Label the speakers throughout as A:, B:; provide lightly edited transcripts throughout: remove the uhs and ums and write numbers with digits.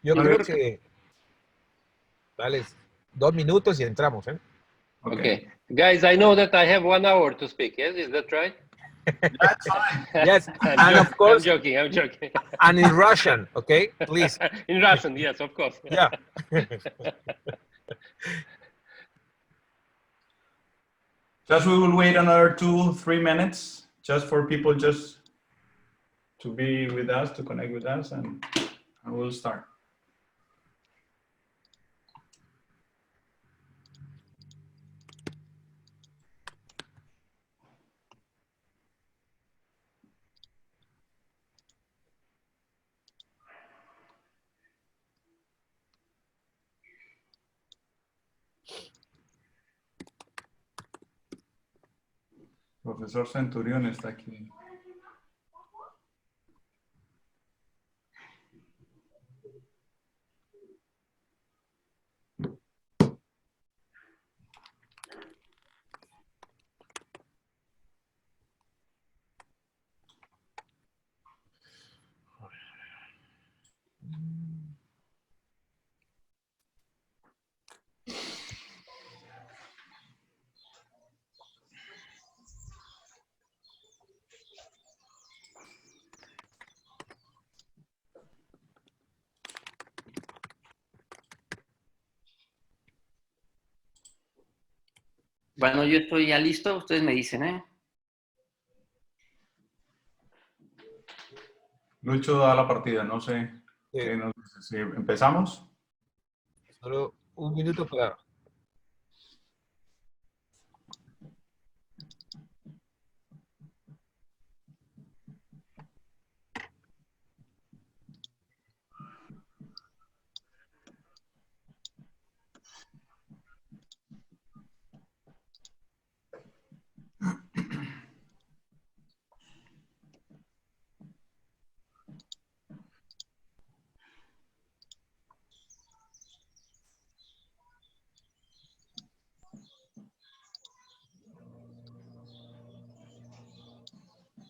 A: Yo creo que, vale, 2 minutos y entramos, ¿eh?
B: Okay. Guys, I know that I have 1 hour to speak. Yes, is that right?
C: That's fine.
A: Yes, and of course,
B: I'm joking.
A: and in Russian, okay, please.
B: In Russian, yes, of course.
A: Yeah.
C: Just we will wait another 2-3 minutes just for people just to be with us, to connect with us, and we'll start. Profesor Centurión está aquí.
D: Bueno, yo estoy ya listo, ustedes me dicen, ¿eh?
C: Lucho da la partida, no sé qué nos dice. Si empezamos.
A: Solo 1 minuto para...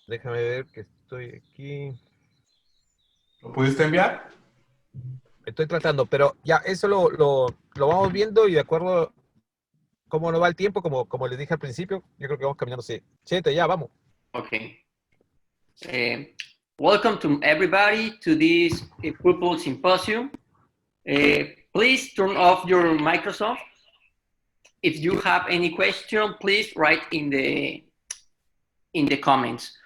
A: Déjame ver que estoy aquí.
C: ¿Lo pudiste enviar?
A: Estoy tratando, pero ya eso lo vamos viendo y de acuerdo cómo nos va el tiempo, como les dije al principio, yo creo que vamos caminando. Sí. Chete, ya, vamos.
D: Okay. Welcome to everybody to this Pupil Symposium. Please turn off your Microsoft. If you have any question, please write in the comments.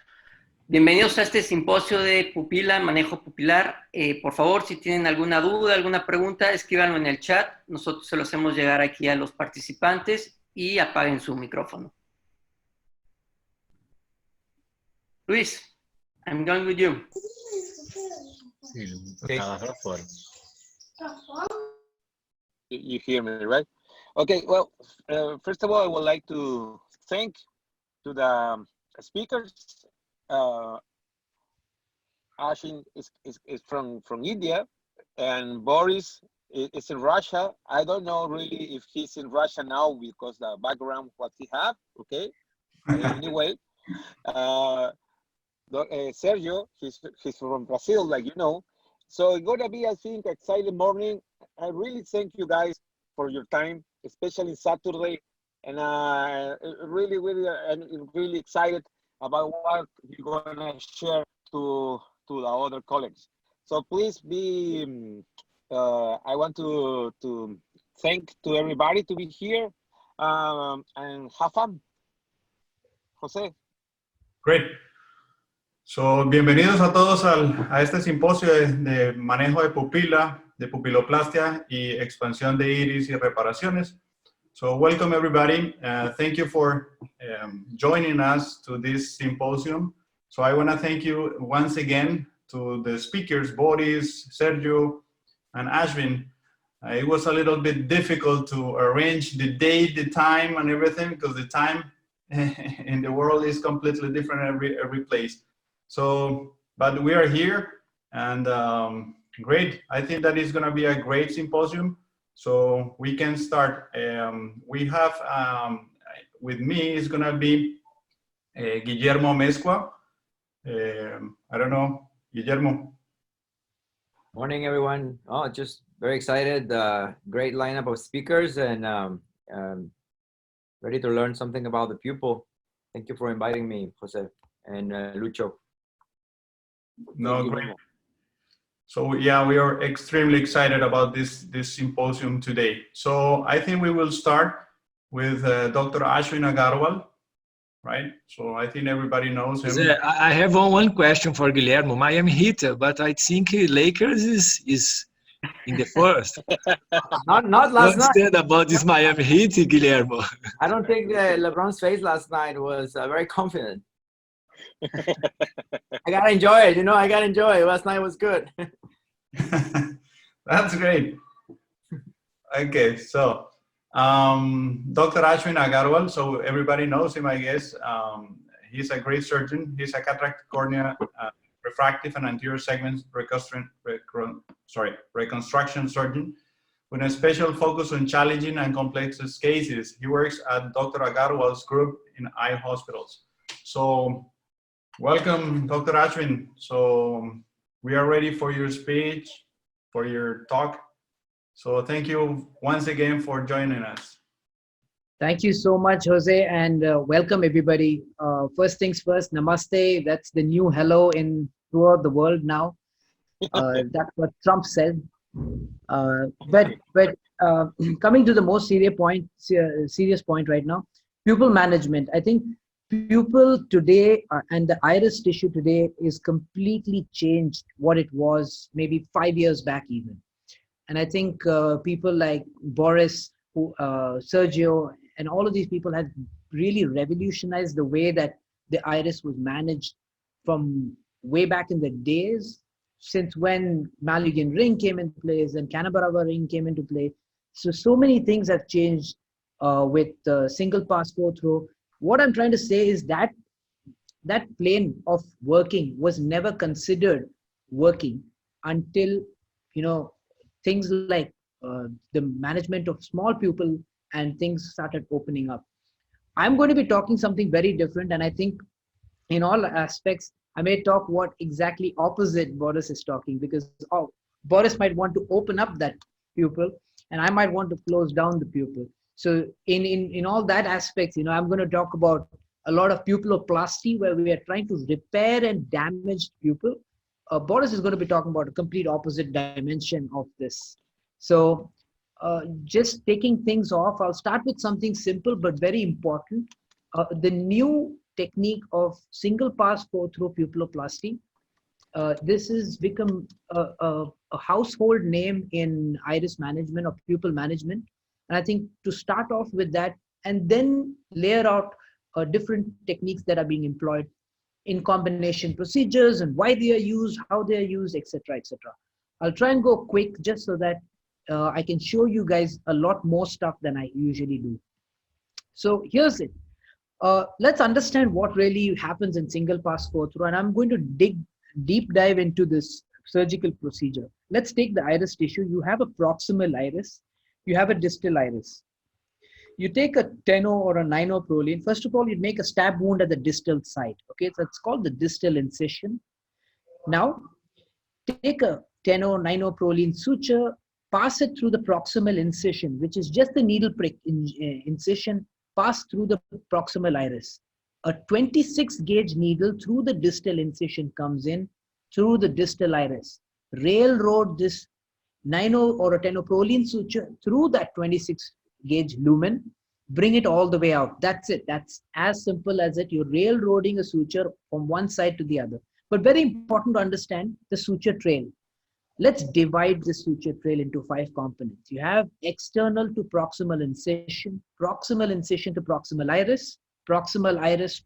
D: Bienvenidos a este simposio de pupila, manejo pupilar. Por favor, si tienen alguna duda, alguna pregunta, escríbanlo en el chat. Nosotros se lo hacemos llegar aquí a los participantes y apaguen su micrófono. Luis, I'm going with you.
A: Okay.
E: You hear me, right? Okay, well, first of all, I would like to thank to the speakers. Ashin is from India, and Boris is in Russia. I don't know really if he's in Russia now because the background what he have. Okay, anyway, Sergio, he's from Brazil, like you know. So it's gonna be, I think, exciting morning. I really thank you guys for your time, especially Saturday, and really excited about what you're gonna share to the other colleagues. So please be. I want to thank to everybody to be here and have fun. José.
C: Great. So, bienvenidos a todos a este simposio de manejo de pupila, de pupiloplastia y expansión de iris y reparaciones. So, welcome everybody. Thank you for joining us to this symposium. So, I want to thank you once again to the speakers, Boris, Sergio, and Ashwin. It was a little bit difficult to arrange the date, the time, and everything because the time in the world is completely different every place. So, but we are here and great. I think that is going to be a great symposium. So we can start. We have, with me is going to be Guillermo Mezcua. I don't know, Guillermo.
F: Morning, everyone. Oh, just very excited. Great lineup of speakers and ready to learn something about the pupil. Thank you for inviting me, Jose and Lucho.
C: No, great. So yeah, we are extremely excited about this symposium today. So I think we will start with Dr. Ashwin Agarwal, right? So I think everybody knows him.
G: I have one question for Guillermo. Miami Heat, but I think Lakers is in the first.
F: Not last night.
G: Understand about this Miami Heat, Guillermo?
F: I don't think LeBron's face last night was very confident. I gotta enjoy it, you know. I gotta enjoy it. Last night was good.
C: That's great. Okay, so Dr. Ashwin Agarwal, so everybody knows him, I guess. He's a great surgeon. He's a cataract, cornea, refractive and anterior segments reconstruction surgeon with a special focus on challenging and complex cases. He works at Dr. Agarwal's group in eye hospitals. So welcome, Dr. Ashwin. So we are ready for your speech, for your talk. So thank you once again for joining us.
H: Thank you so much, Jose, and welcome everybody. First things first, namaste. That's the new hello in throughout the world now. That's what Trump said. But coming to the most serious point right now, pupil management. I think pupil today and the iris tissue today is completely changed what it was maybe 5 years back even. And I think people like Boris, Sergio, and all of these people have really revolutionized the way that the iris was managed from way back in the days, since when Malaysian ring came into place and Canberra ring came into play. So many things have changed with single pass through. What I'm trying to say is that that plane of working was never considered working until, you know, things like the management of small pupil and things started opening up. I'm going to be talking something very different, and I think in all aspects, I may talk what exactly opposite Boris is talking, because Boris might want to open up that pupil and I might want to close down the pupil. So in all that aspects, you know, I'm going to talk about a lot of pupilloplasty where we are trying to repair and damaged pupil. Boris is going to be talking about a complete opposite dimension of this. So just taking things off, I'll start with something simple but very important. The new technique of single pass through pupilloplasty. This has become a household name in iris management or pupil management. And I think to start off with that and then layer out different techniques that are being employed in combination procedures and why they are used, how they are used, etc., etc. I'll try and go quick just so that I can show you guys a lot more stuff than I usually do. So here's it. Let's understand what really happens in single pass through, and I'm going to deep dive into this surgical procedure. Let's take the iris tissue. You have a proximal iris, you have a distal iris. You take a 10-0 or a 9-0 proline. First of all, you make a stab wound at the distal side. Okay, so it's called the distal incision. Now, take a 10-0, 9-0 proline suture, pass it through the proximal incision, which is just the needle prick incision, pass through the proximal iris. A 26 gauge needle through the distal incision comes in through the distal iris. Railroad this 9-0 or a 10-0 proline suture through that 26 gauge lumen, bring it all the way out. That's it. That's as simple as it. You're railroading a suture from one side to the other. But very important to understand the suture trail. Let's divide the suture trail into 5 components. You have external to proximal incision to proximal iris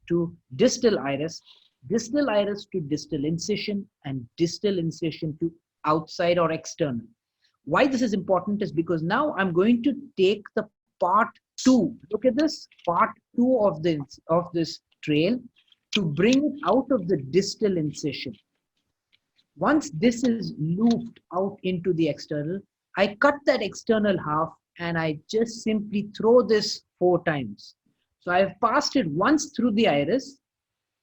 H: to distal iris to distal incision, and distal incision to outside or external. Why this is important is because now I'm going to take the part 2. Look at this, part 2 of this trail to bring it out of the distal incision. Once this is looped out into the external, I cut that external half and I just simply throw this 4 times. So I've passed it once through the iris,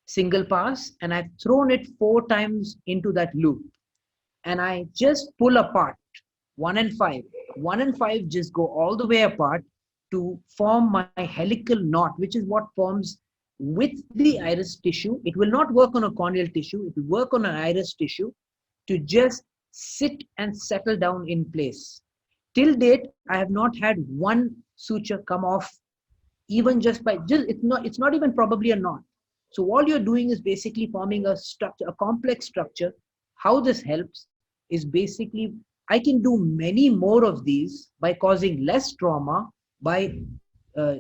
H: single pass, and I've thrown it 4 times into that loop. and I just pull apart 1 and 5. 1 and 5 just go all the way apart to form my helical knot, which is what forms with the iris tissue. It will not work on a corneal tissue. It will work on an iris tissue to just sit and settle down in place. Till date, I have not had one suture come off, even just by it's not even probably a knot. So all you're doing is basically forming a structure, a complex structure. How this helps is basically I can do many more of these by causing less trauma, by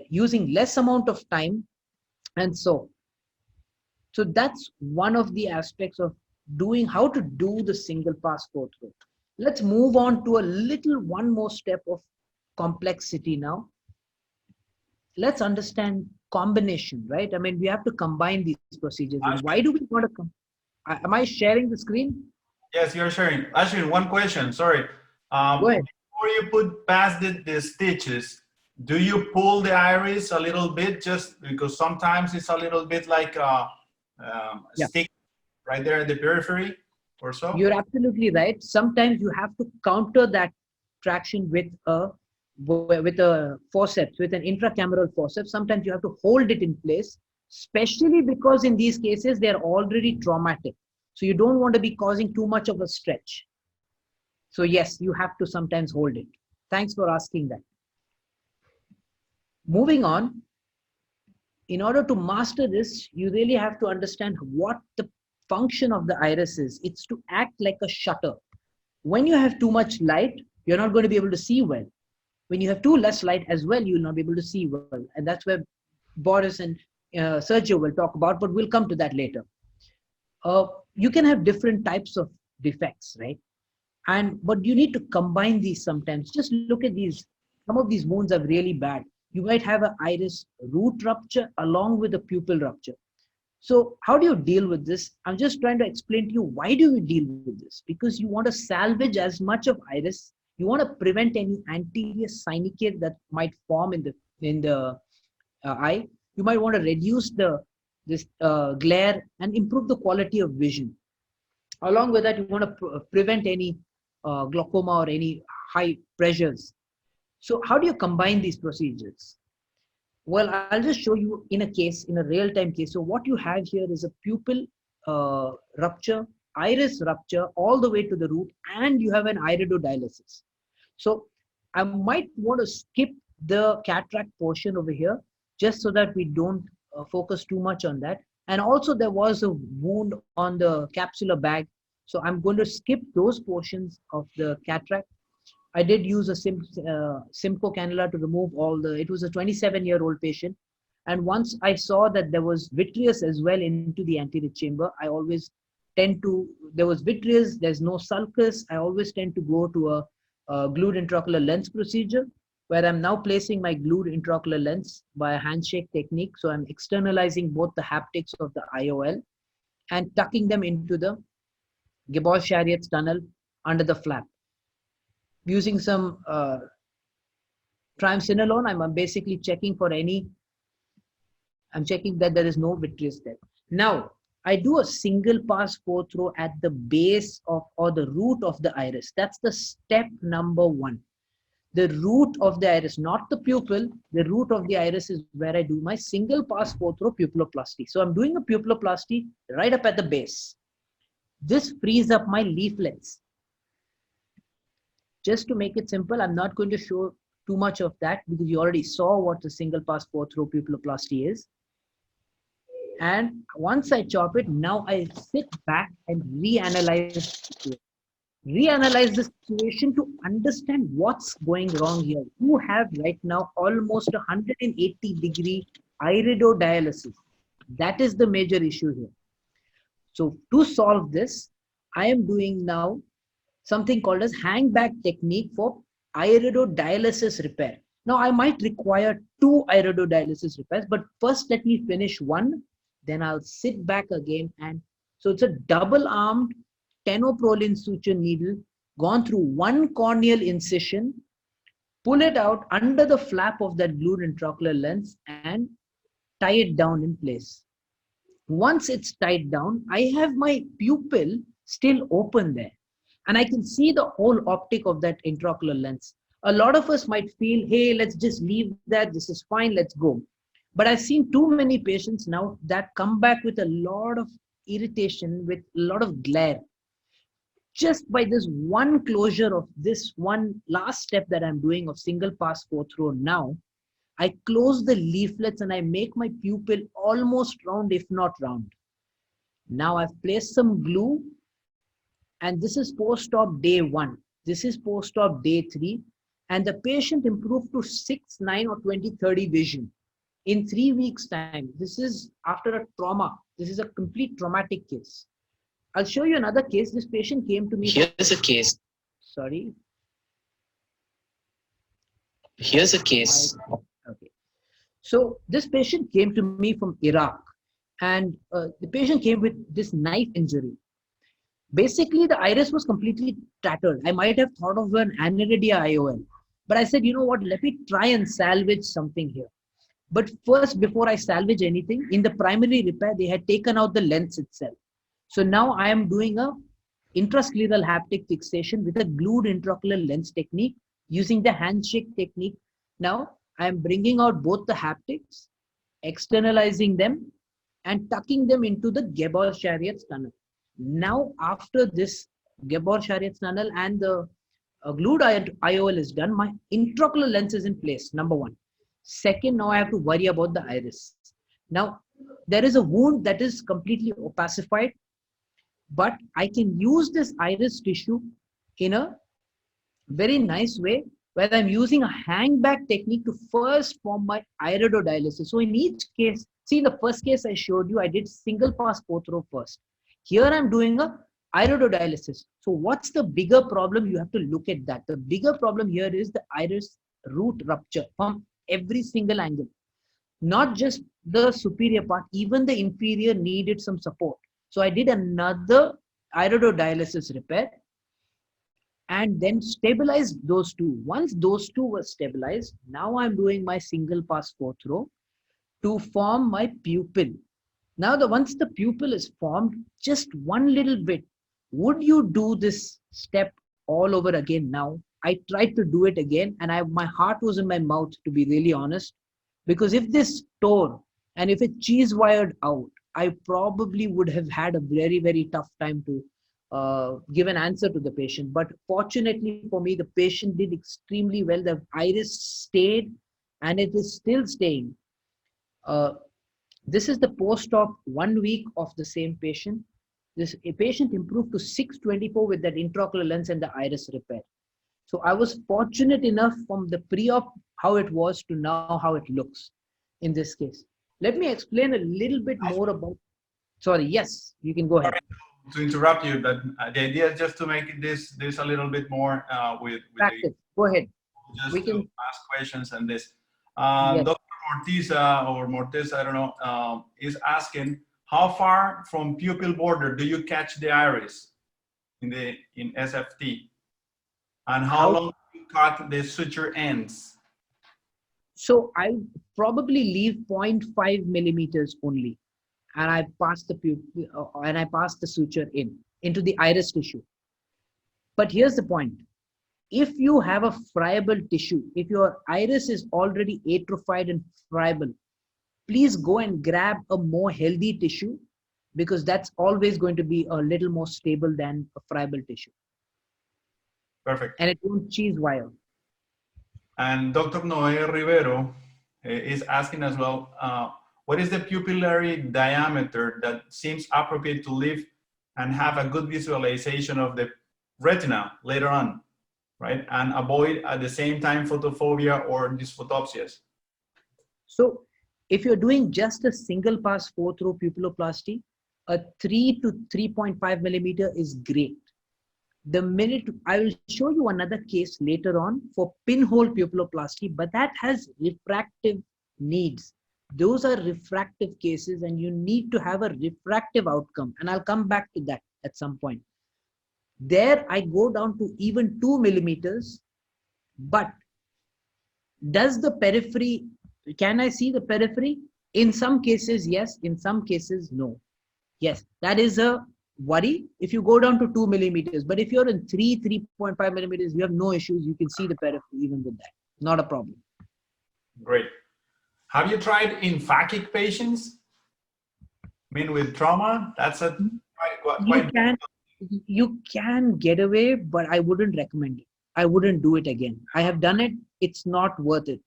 H: using less amount of time, and so that's one of the aspects of doing how to do the single pass forthrough. Let's move on to a little one more step of complexity now. Let's understand combination, right? I mean, we have to combine these procedures. And why do we want to come? Am I sharing the screen?
C: Yes, you're sharing. Ashwin, one question, sorry.
H: Go ahead.
C: Before you put past the stitches, do you pull the iris a little bit, just because sometimes it's a little bit like a stick right there at the periphery or so?
H: You're absolutely right. Sometimes you have to counter that traction with a forceps, with an intracameral forceps. Sometimes you have to hold it in place, especially because in these cases, they're already traumatic. So you don't want to be causing too much of a stretch. So yes, you have to sometimes hold it. Thanks for asking that. Moving on, in order to master this, you really have to understand what the function of the iris is. It's to act like a shutter. When you have too much light, you're not going to be able to see well. When you have too less light as well, you'll not be able to see well. And that's where Boris and Sergio will talk about, but we'll come to that later. You can have different types of defects, right? But you need to combine these sometimes. Just look at these. Some of these wounds are really bad. You might have an iris root rupture along with a pupil rupture. So how do you deal with this? I'm just trying to explain to you, why do you deal with this? Because you want to salvage as much of iris. You want to prevent any anterior syndicate that might form in the eye. You might want to reduce this glare and improve the quality of vision. Along with that, you want to prevent any glaucoma or any high pressures. So how do you combine these procedures? Well, I'll just show you in a real-time case. So what you have here is a pupil rupture, iris rupture, all the way to the root, and you have an iridodialysis. So I might want to skip the cataract portion over here, just so that we don't focus too much on that. And also there was a wound on the capsular bag. So I'm going to skip those portions of the cataract. I did use a Simcoe cannula to remove it was a 27-year-old patient. And once I saw that there was vitreous as well into the anterior chamber, I always there was vitreous, there's no sulcus, I always tend to go to a glued intraocular lens procedure, where I'm now placing my glued intraocular lens by a handshake technique. So I'm externalizing both the haptics of the IOL and tucking them into the Gabor-Chariot's tunnel under the flap. Using some triamcinolone, I'm basically checking I'm checking that there is no vitreous there. Now, I do a single pass forthrough at the base or the root of the iris. That's the step number 1. The root of the iris, not the pupil, the root of the iris is where I do my single pass forthrough pupilloplasty. So I'm doing a pupilloplasty right up at the base. This frees up my leaflets. Just to make it simple, I'm not going to show too much of that because you already saw what the single pass forthrough pupilloplasty is. And once I chop it, now I sit back and reanalyze the situation to understand what's going wrong here. You have right now almost 180-degree iridodialysis. That is the major issue here. So to solve this, I am doing now something called as hang back technique for iridodialysis repair. Now I might require 2 iridodialysis repairs, but first let me finish one, then I'll sit back again. And so it's a double-armed tenoprolene suture needle gone through 1 corneal incision, pull it out under the flap of that glued intraocular lens and tie it down in place. Once it's tied down, I have my pupil still open there. And I can see the whole optic of that intraocular lens. A lot of us might feel, hey, let's just leave that. This is fine. Let's go. But I've seen too many patients now that come back with a lot of irritation, with a lot of glare. Just by this one closure of this one last step that I'm doing of single pass 4th row now, I close the leaflets and I make my pupil almost round, if not round. Now I've placed some glue, and this is post-op day 1. This is post-op day 3, and the patient improved to 6, 9 or 20/30 vision in 3 weeks time. This is after a trauma. This is a complete traumatic case. I'll show you another case. This patient came to me.
I: Here's a case.
H: Sorry.
I: Here's a case.
H: Okay. So this patient came to me from Iraq, and the patient came with this knife injury. Basically, the iris was completely tattered. I might have thought of an aniridia IOL, but I said, you know what, let me try and salvage something here. But first, before I salvage anything, in the primary repair, they had taken out the lens itself. So now I am doing a intrascleral haptic fixation with a glued intraocular lens technique using the handshake technique. Now I am bringing out both the haptics, externalizing them, and tucking them into the Gebauer-Charriot's tunnel. Now, after this Gebauer-Charriot's tunnel and the glued IOL is done, my intraocular lens is in place, number 1. Second, now I have to worry about the iris. Now, there is a wound that is completely opacified, but I can use this iris tissue in a very nice way, where I'm using a hangback technique to first form my iridodialysis. So in each case, see, in the first case I showed you, I did single pass 4th row first. Here I'm doing a iridodialysis. So what's the bigger problem? You have to look at that. The bigger problem here is the iris root rupture from every single angle. Not just the superior part, even the inferior needed some support. So I did another iridodialysis repair and then stabilized those two. Once those two were stabilized, now I'm doing my single pass 4th row to form my pupil. Now, once the pupil is formed, just one little bit, would you do this step all over again now? I tried to do it again, and my heart was in my mouth, to be really honest, because if this tore and if it cheese wired out, I probably would have had a very, very tough time to give an answer to the patient. But fortunately for me, the patient did extremely well. The iris stayed, and it is still staying. This is the post-op 1 week of the same patient. A patient improved to 6/24 with that intraocular lens and the iris repair. So I was fortunate enough from the pre-op how it was to now how it looks in this case. Let me explain a little bit more about. Sorry, yes, you can go ahead.
C: Sorry to interrupt you, but the idea is just to make this a little bit more with
H: Practice. Go ahead.
C: Just
H: We can
C: ask questions and this.
H: Yes.
C: Dr. Mortiz, I don't know, is asking, how far from pupil border do you catch the iris in SFT? And how long do you cut the suture ends?
H: So I probably leave 0.5 millimeters only, and I pass the pupil and I pass the suture into the iris tissue. But here's the point. If you have a friable tissue, if your iris is already atrophied and friable, please go and grab a more healthy tissue, because that's always going to be a little more stable than a friable tissue.
C: Perfect.
H: And it won't cheese wire.
C: And Dr. Noé Rivero is asking as well, what is the pupillary diameter that seems appropriate to live and have a good visualization of the retina later on, right? And avoid at the same time photophobia or dysphotopsias.
H: So if you're doing just a single pass 4th row pupilloplasty, a 3 to 3.5 millimeter is great. The minute I will show you another case later on for pinhole pupilloplasty, but that has refractive needs. Those are refractive cases, and you need to have a refractive outcome. And I'll come back to that at some point. There I go down to even 2 millimeters, but does the periphery, can I see the periphery? In some cases, yes. In some cases, no. Yes, that is a worry if you go down to 2 millimeters. But if you're in 3.5 millimeters, you have no issues. You can see the periphery even with that. Not a problem.
C: Great. Have you tried in phakic patients? I mean, with trauma, that's a quite
H: You can get away, but I wouldn't recommend it. I wouldn't do it again. I have done it. It's not worth it.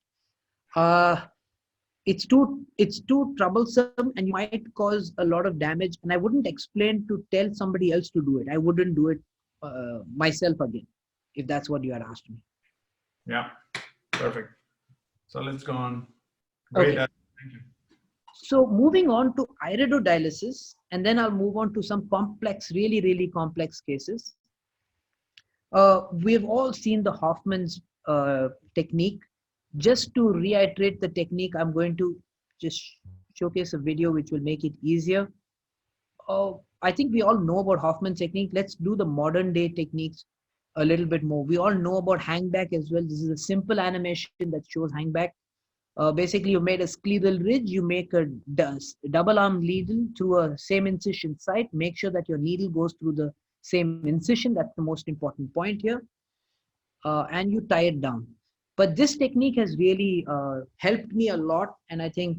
H: It's too troublesome, and you might cause a lot of damage. And I wouldn't explain to tell somebody else to do it. I wouldn't do it myself again, if that's what you had asked me.
C: Yeah, perfect. So let's go on. Great.
H: Okay.
C: Thank you.
H: So moving on to iridodialysis, and then I'll move on to some complex, really, really complex cases. We've all seen the Hoffman's technique. Just to reiterate the technique, I'm going to just showcase a video which will make it easier. I think we all know about Hoffman's technique. Let's do the modern day techniques a little bit more. We all know about hangback as well. This is a simple animation that shows hangback. Basically, you made a scleral ridge. You make a double arm needle through a same incision site. Make sure that your needle goes through the same incision. That's the most important point here. And you tie it down. But this technique has really helped me a lot. And I think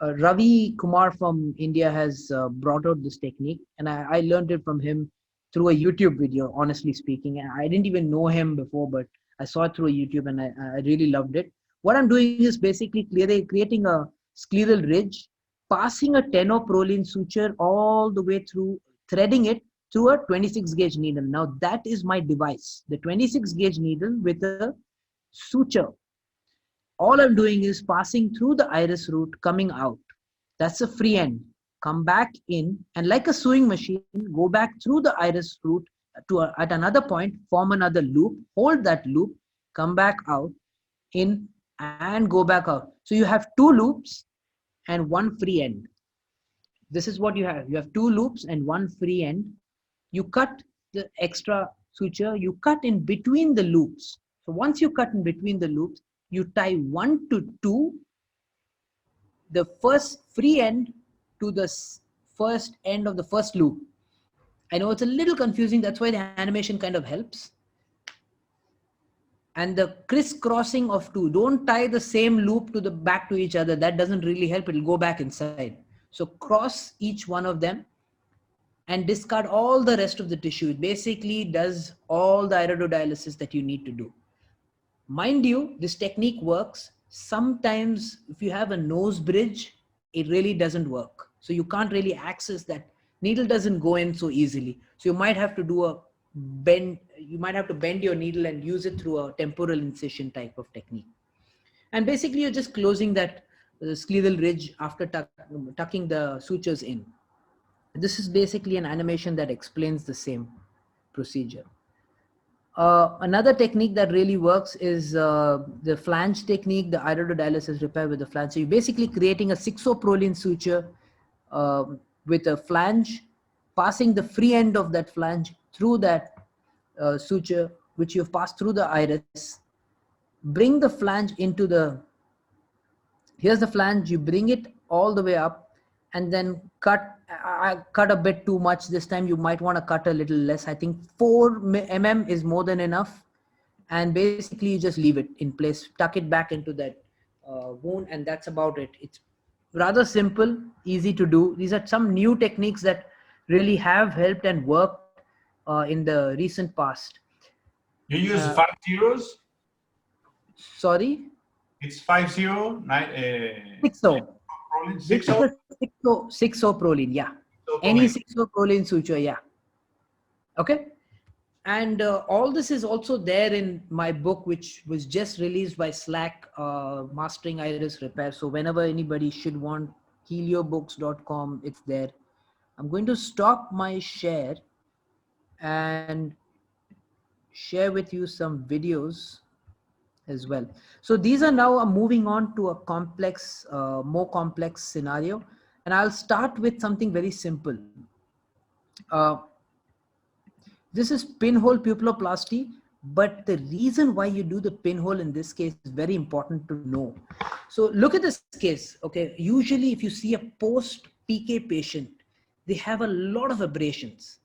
H: Ravi Kumar from India has brought out this technique. And I learned it from him through a YouTube video, honestly speaking. And I didn't even know him before, but I saw it through a YouTube and I really loved it. What I'm doing is basically creating a scleral ridge, passing a tenoproline suture all the way through, threading it through a 26 gauge needle. Now that is my device, the 26 gauge needle with a suture. All I'm doing is passing through the iris root, coming out. That's a free end. Come back in, and like a sewing machine, go back through the iris root at another point, form another loop, hold that loop, come back out in, and go back out. So you have two loops and one free end. This is what you have. You have two loops and one free end. You cut the extra suture, you cut in between the loops. So once you cut in between the loops, you tie 1 to 2, the first free end to the first end of the first loop. I know it's a little confusing. That's why the animation kind of helps. And the crisscrossing of two. Don't tie the same loop to the back to each other. That doesn't really help. It'll go back inside. So cross each one of them and discard all the rest of the tissue. It basically does all the iridodialysis that you need to do. Mind you, this technique works. Sometimes if you have a nose bridge, it really doesn't work. So you can't really access that. Needle doesn't go in so easily. So you might have to do a bend. You might have to bend your needle and use it through a temporal incision type of technique. And basically you're just closing that scleral ridge after tucking the sutures in. This is basically an animation that explains the same procedure. Another technique that really works is the flange technique, the iridodialysis repair with the flange. So you're basically creating a 6-O-proline suture with a flange, passing the free end of that flange through that suture, which you've passed through the iris. Bring the flange into the, here's the flange, you bring it all the way up and then cut. I cut a bit too much this time. You might want to cut a little less. I think 4 mm is more than enough. And basically you just leave it in place, tuck it back into that wound, and that's about it. It's rather simple, easy to do. These are some new techniques that really have helped and worked in the recent past.
C: You use 5 zeros?
H: Sorry?
C: It's 50,
H: 6-O.
C: 6-O?
H: 6-O proline, yeah. Any 6-O proline suture, yeah. Okay. And all this is also there in my book, which was just released by Slack, Mastering Iris Repair. So whenever anybody should want, heliobooks.com, it's there. I'm going to stop my share and share with you some videos as well. So these are now moving on to a complex, more complex scenario. And I'll start with something very simple. This is pinhole pupilloplasty, but the reason why you do the pinhole in this case is very important to know. So look at this case, okay? Usually if you see a post-PK patient, they have a lot of abrasions.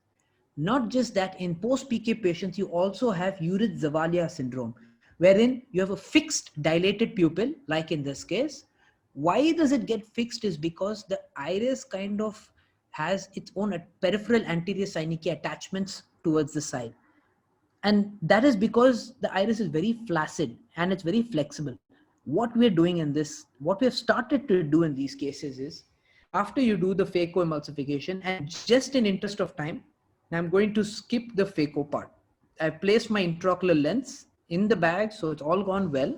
H: Not just that, in post-PK patients, you also have Uritz-Zavalia syndrome, wherein you have a fixed dilated pupil, like in this case. Why does it get fixed is because the iris kind of has its own peripheral anterior synechia attachments towards the side. And that is because the iris is very flaccid and it's very flexible. What we're doing in this, what we have started to do in these cases is, after you do the phacoemulsification, and just in interest of time, I'm going to skip the phaco part. I've placed my intraocular lens in the bag, so it's all gone well.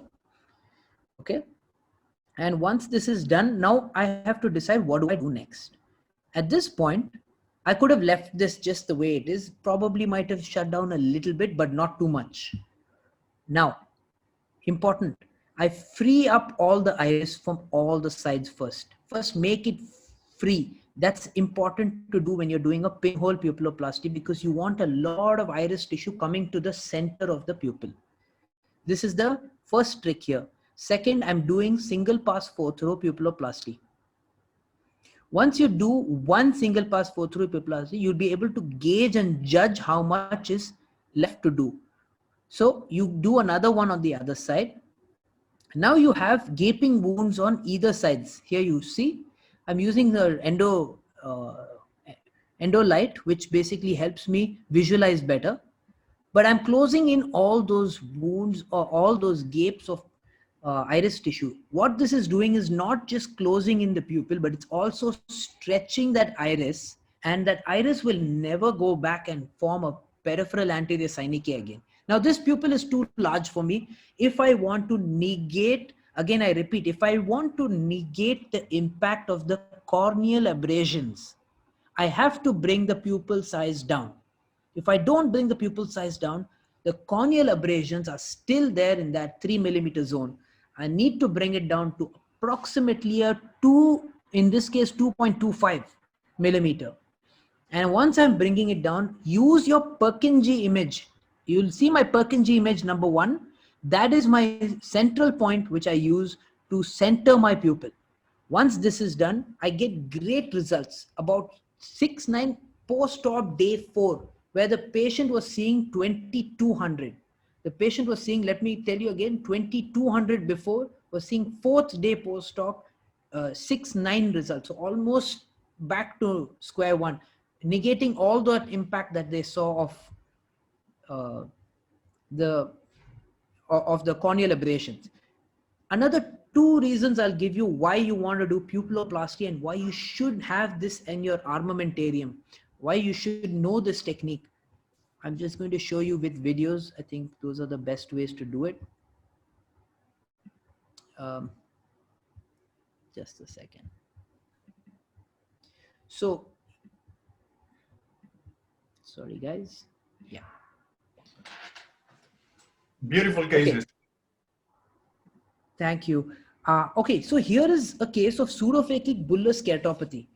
H: Okay. And once this is done, now I have to decide what do I do next. At this point, I could have left this just the way it is, probably might have shut down a little bit, but not too much. Now, important, I free up all the iris from all the sides first. First, make it free. That's important to do when you're doing a pinhole pupilloplasty, because you want a lot of iris tissue coming to the center of the pupil. This is the first trick here. Second, I'm doing single pass 4-throw pupilloplasty. Once you do one single pass 4-throw pupilloplasty, you'll be able to gauge and judge how much is left to do. So you do another one on the other side. Now you have gaping wounds on either sides. Here you see, I'm using the endo light, which basically helps me visualize better. But I'm closing in all those wounds or all those gapes of iris tissue. What this is doing is not just closing in the pupil, but it's also stretching that iris, and that iris will never go back and form a peripheral anterior synechia again. Now this pupil is too large for me. If I want to negate, again I repeat, if I want to negate the impact of the corneal abrasions, I have to bring the pupil size down. If I don't bring the pupil size down, the corneal abrasions are still there in that 3 millimeter zone. I need to bring it down to approximately a 2, in this case 2.25 millimeter. And once I'm bringing it down, use your Purkinje image. You'll see my Purkinje image number 1. That is my central point, which I use to center my pupil. Once this is done, I get great results. About 6-9 post-op day 4, where the patient was seeing 2200. The patient was seeing, let me tell you again, 2200 before, was seeing 4th day post-op, 6-9 results. So almost back to square one, negating all that impact that they saw of the corneal abrasions. Another 2 reasons I'll give you why you want to do pupilloplasty and why you should have this in your armamentarium, why you should know this technique. I'm just going to show you with videos. I think those are the best ways to do it. Just a second. So, sorry guys. Yeah.
C: Beautiful cases.
H: Okay. Thank you. Okay, so here is a case of pseudophakic bullous keratopathy.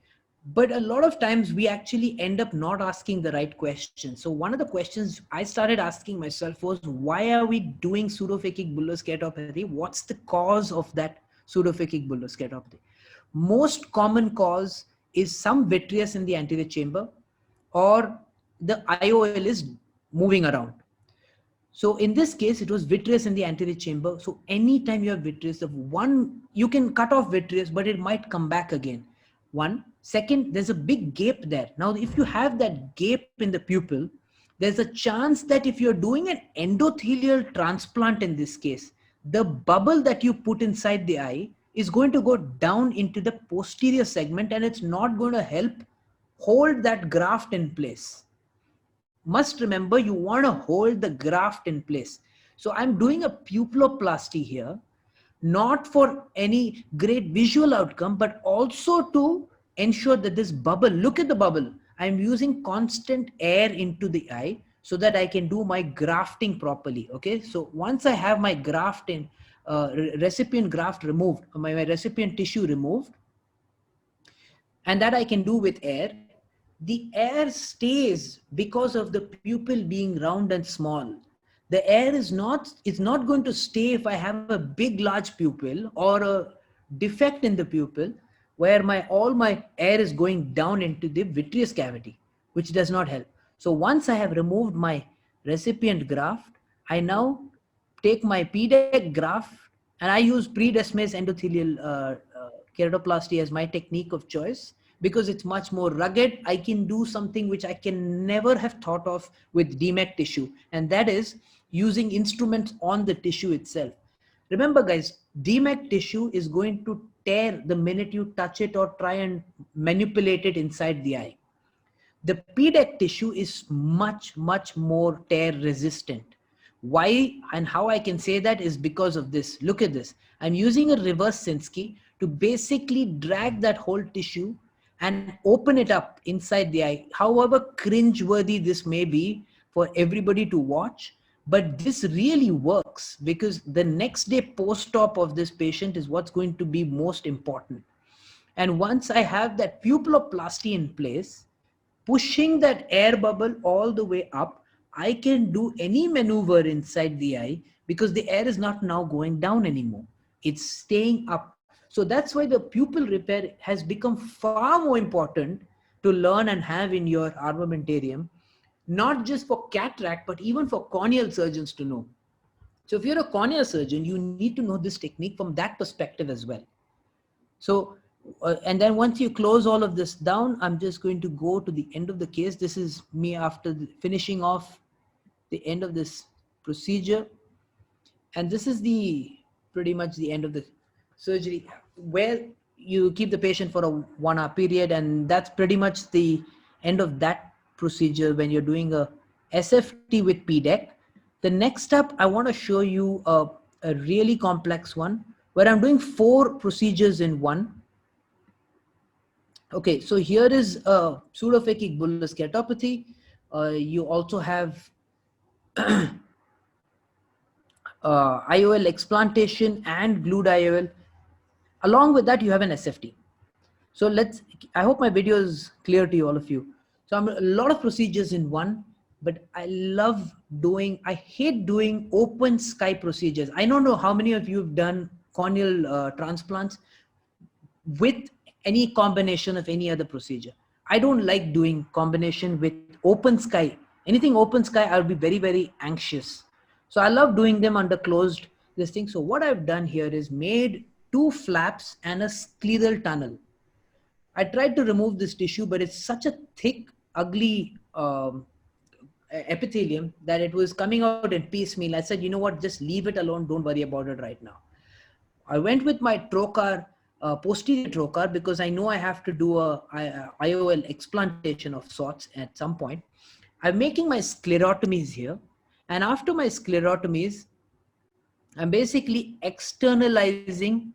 H: But a lot of times we actually end up not asking the right question. So one of the questions I started asking myself was, why are we doing pseudophakic bullous keratopathy? What's the cause of that pseudophakic bullous keratopathy? Most common cause is some vitreous in the anterior chamber, or the IOL is moving around. So in this case, it was vitreous in the anterior chamber. So anytime you have vitreous, you can cut off vitreous, but it might come back again. One. Second, there's a big gap there. Now, if you have that gap in the pupil, there's a chance that if you're doing an endothelial transplant in this case, the bubble that you put inside the eye is going to go down into the posterior segment, and it's not going to help hold that graft in place. Must remember, you want to hold the graft in place. So I'm doing a pupilloplasty here, not for any great visual outcome, but also to ensure that this bubble, look at the bubble. I'm using constant air into the eye so that I can do my grafting properly. Okay. So once I have my graft in, recipient graft removed, my recipient tissue removed, and that I can do with air, the air stays because of the pupil being round and small. The air is not going to stay if I have a big, large pupil or a defect in the pupil. where all my air is going down into the vitreous cavity, which does not help. So once I have removed my recipient graft, I now take my PDEC graft and I use pre-Descemet's endothelial keratoplasty as my technique of choice because it's much more rugged. I can do something which I can never have thought of with DMEC tissue, and that is using instruments on the tissue itself. Remember guys, DMEC tissue is going to tear the minute you touch it or try and manipulate it inside the eye. The PDEC tissue is much more tear resistant. Why and how I can say that is because of this. Look at this. I'm using a reverse Sinski to basically drag that whole tissue and open it up inside the eye. However cringe-worthy this may be for everybody to watch, but this really works because the next day post-op of this patient is what's going to be most important. And once I have that pupiloplasty in place, pushing that air bubble all the way up, I can do any maneuver inside the eye because the air is not now going down anymore. It's staying up. So that's why the pupil repair has become far more important to learn and have in your armamentarium, not just for cataract, but even for corneal surgeons to know. So if you're a corneal surgeon, you need to know this technique from that perspective as well. So, and then once you close all of this down, I'm just going to go to the end of the case. This is me after finishing off the end of this procedure. And this is pretty much the end of the surgery where you keep the patient for a 1 hour period. And that's pretty much the end of that procedure when you're doing a SFT with PDEC. The next step, I want to show you a really complex one where I'm doing 4 procedures in one. Okay, so here is a pseudophakic bullous keratopathy. You also have IOL explantation and glued IOL. Along with that, you have an SFT. So I hope my video is clear to you, all of you. So I'm a lot of procedures in one, but I hate doing open sky procedures. I don't know how many of you have done corneal transplants with any combination of any other procedure. I don't like doing combination with open sky. Anything open sky, I'll be very anxious. So I love doing them under closed this thing. So what I've done here is made 2 flaps and a scleral tunnel. I tried to remove this tissue, but it's such a thick, ugly epithelium that it was coming out in piecemeal. I said, you know what, just leave it alone. Don't worry about it right now. I went with my trocar, posterior trocar, because I know I have to do a IOL explantation of sorts at some point. I'm making my sclerotomies here. And after my sclerotomies, I'm basically externalizing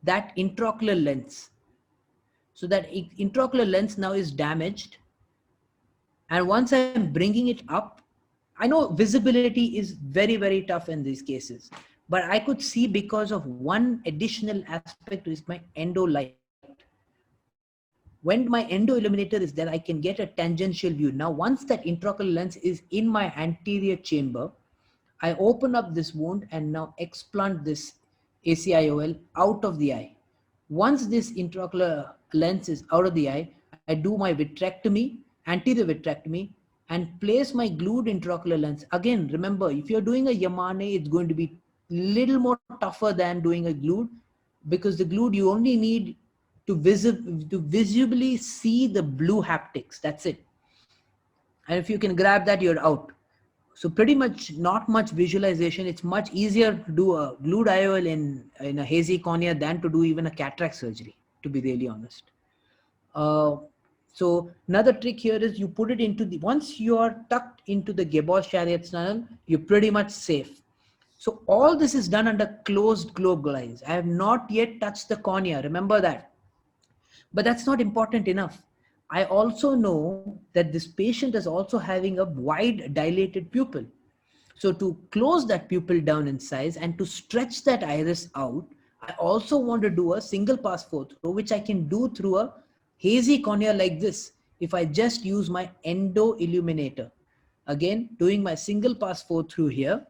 H: that intraocular lens. So that intraocular lens now is damaged. And once I'm bringing it up, I know visibility is very tough in these cases, but I could see because of one additional aspect is my endo light. When my endo illuminator is there, I can get a tangential view. Now, once that intraocular lens is in my anterior chamber, I open up this wound and now explant this ACIOL out of the eye. Once this intraocular lens is out of the eye, I do my vitrectomy, anterior vitrectomy, and place my glued intraocular lens. Again, remember, if you're doing a Yamane, it's going to be a little more tougher than doing a glued, because the glued you only need to visibly see the blue haptics. That's it. And if you can grab that, you're out. So pretty much not much visualization. It's much easier to do a glued IOL in a hazy cornea than to do even a cataract surgery, to be really honest. So another trick here is you put it into once you are tucked into the Gabor-Chariot tunnel, you're pretty much safe. So all this is done under closed globe eyes. I have not yet touched the cornea. Remember that. But that's not important enough. I also know that this patient is also having a wide dilated pupil. So to close that pupil down in size and to stretch that iris out, I also want to do a single pass flow through, which I can do through a hazy cornea like this. If I just use my endo illuminator, again, doing my single pass flow through here,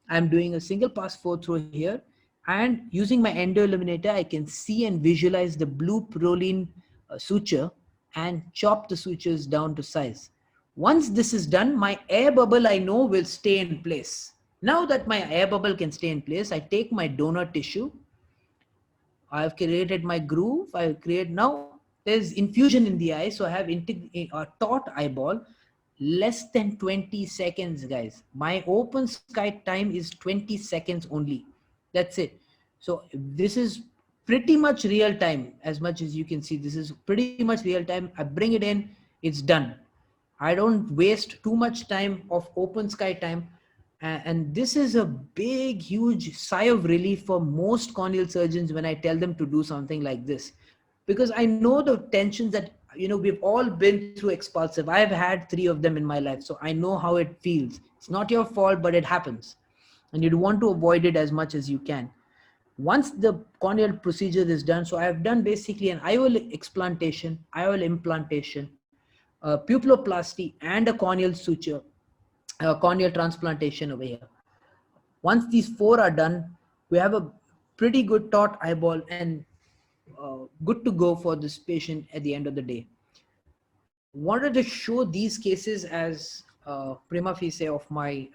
H: I'm doing a single pass flow through here, And using my endo illuminator, I can see and visualize the blue proline suture and chop the sutures down to size. Once this is done, my air bubble I know will stay in place. Now that my air bubble can stay in place, I take my donor tissue. I've created my groove. I create now. There's infusion in the eye, so I have a taut eyeball. Less than 20 seconds, guys. My open sky time is 20 seconds only. That's it. So this is pretty much real time. As much as you can see, this is pretty much real time. I bring it in, it's done. I don't waste too much time of open sky time. And this is a big, huge sigh of relief for most corneal surgeons when I tell them to do something like this. Because I know the tensions that, we've all been through expulsive. I've had 3 of them in my life. So I know how it feels. It's not your fault, but it happens. And you'd want to avoid it as much as you can. Once the corneal procedure is done, so I've done basically an IOL explantation, IOL implantation, pupiloplasty, and a corneal suture, corneal transplantation over here. Once these 4 are done, we have a pretty good taut eyeball and good to go for this patient at the end of the day. Wanted to show these cases as prima facie of my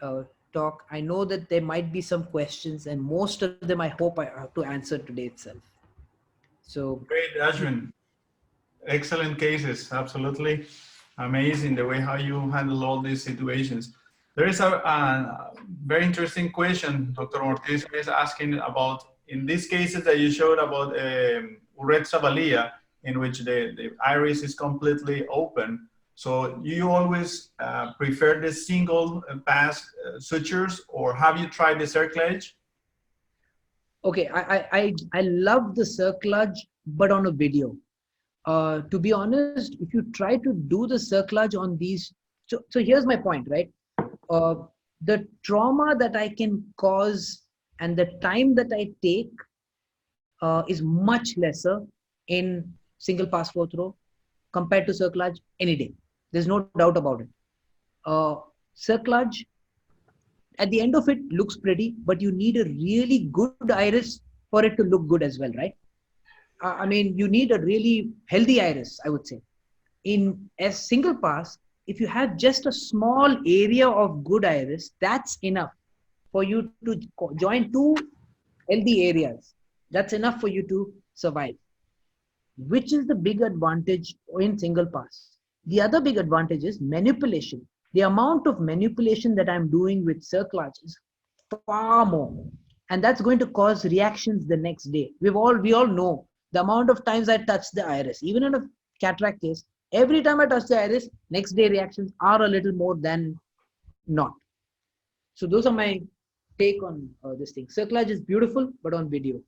H: talk. I know that there might be some questions, and most of them I hope I have to answer today itself. So
C: great, Ashwin. Excellent cases, absolutely amazing the way how you handle all these situations. There is a very interesting question Dr. Ortiz is asking about, in these cases that you showed about Urezza Valia, in which the iris is completely open. So you always prefer the single pass sutures, or have you tried the cerclage?
H: Okay, I love the cerclage, but on a video. To be honest, if you try to do the cerclage on these, so here's my point, right? The trauma that I can cause and the time that I take is much lesser in single pass 4th row compared to cerclage any day. There's no doubt about it. Cerclage, at the end of it, looks pretty, but you need a really good iris for it to look good as well, right? I mean, you need a really healthy iris, I would say. In a single pass, if you have just a small area of good iris, that's enough for you to join 2 healthy areas. That's enough for you to survive. Which is the big advantage in single pass? The other big advantage is manipulation. The amount of manipulation that I'm doing with cerclage is far more. And that's going to cause reactions the next day. We all know the amount of times I touch the iris. Even in a cataract case, every time I touch the iris, next day reactions are a little more than not. So those are my take on this thing. Cerclage is beautiful, but on video.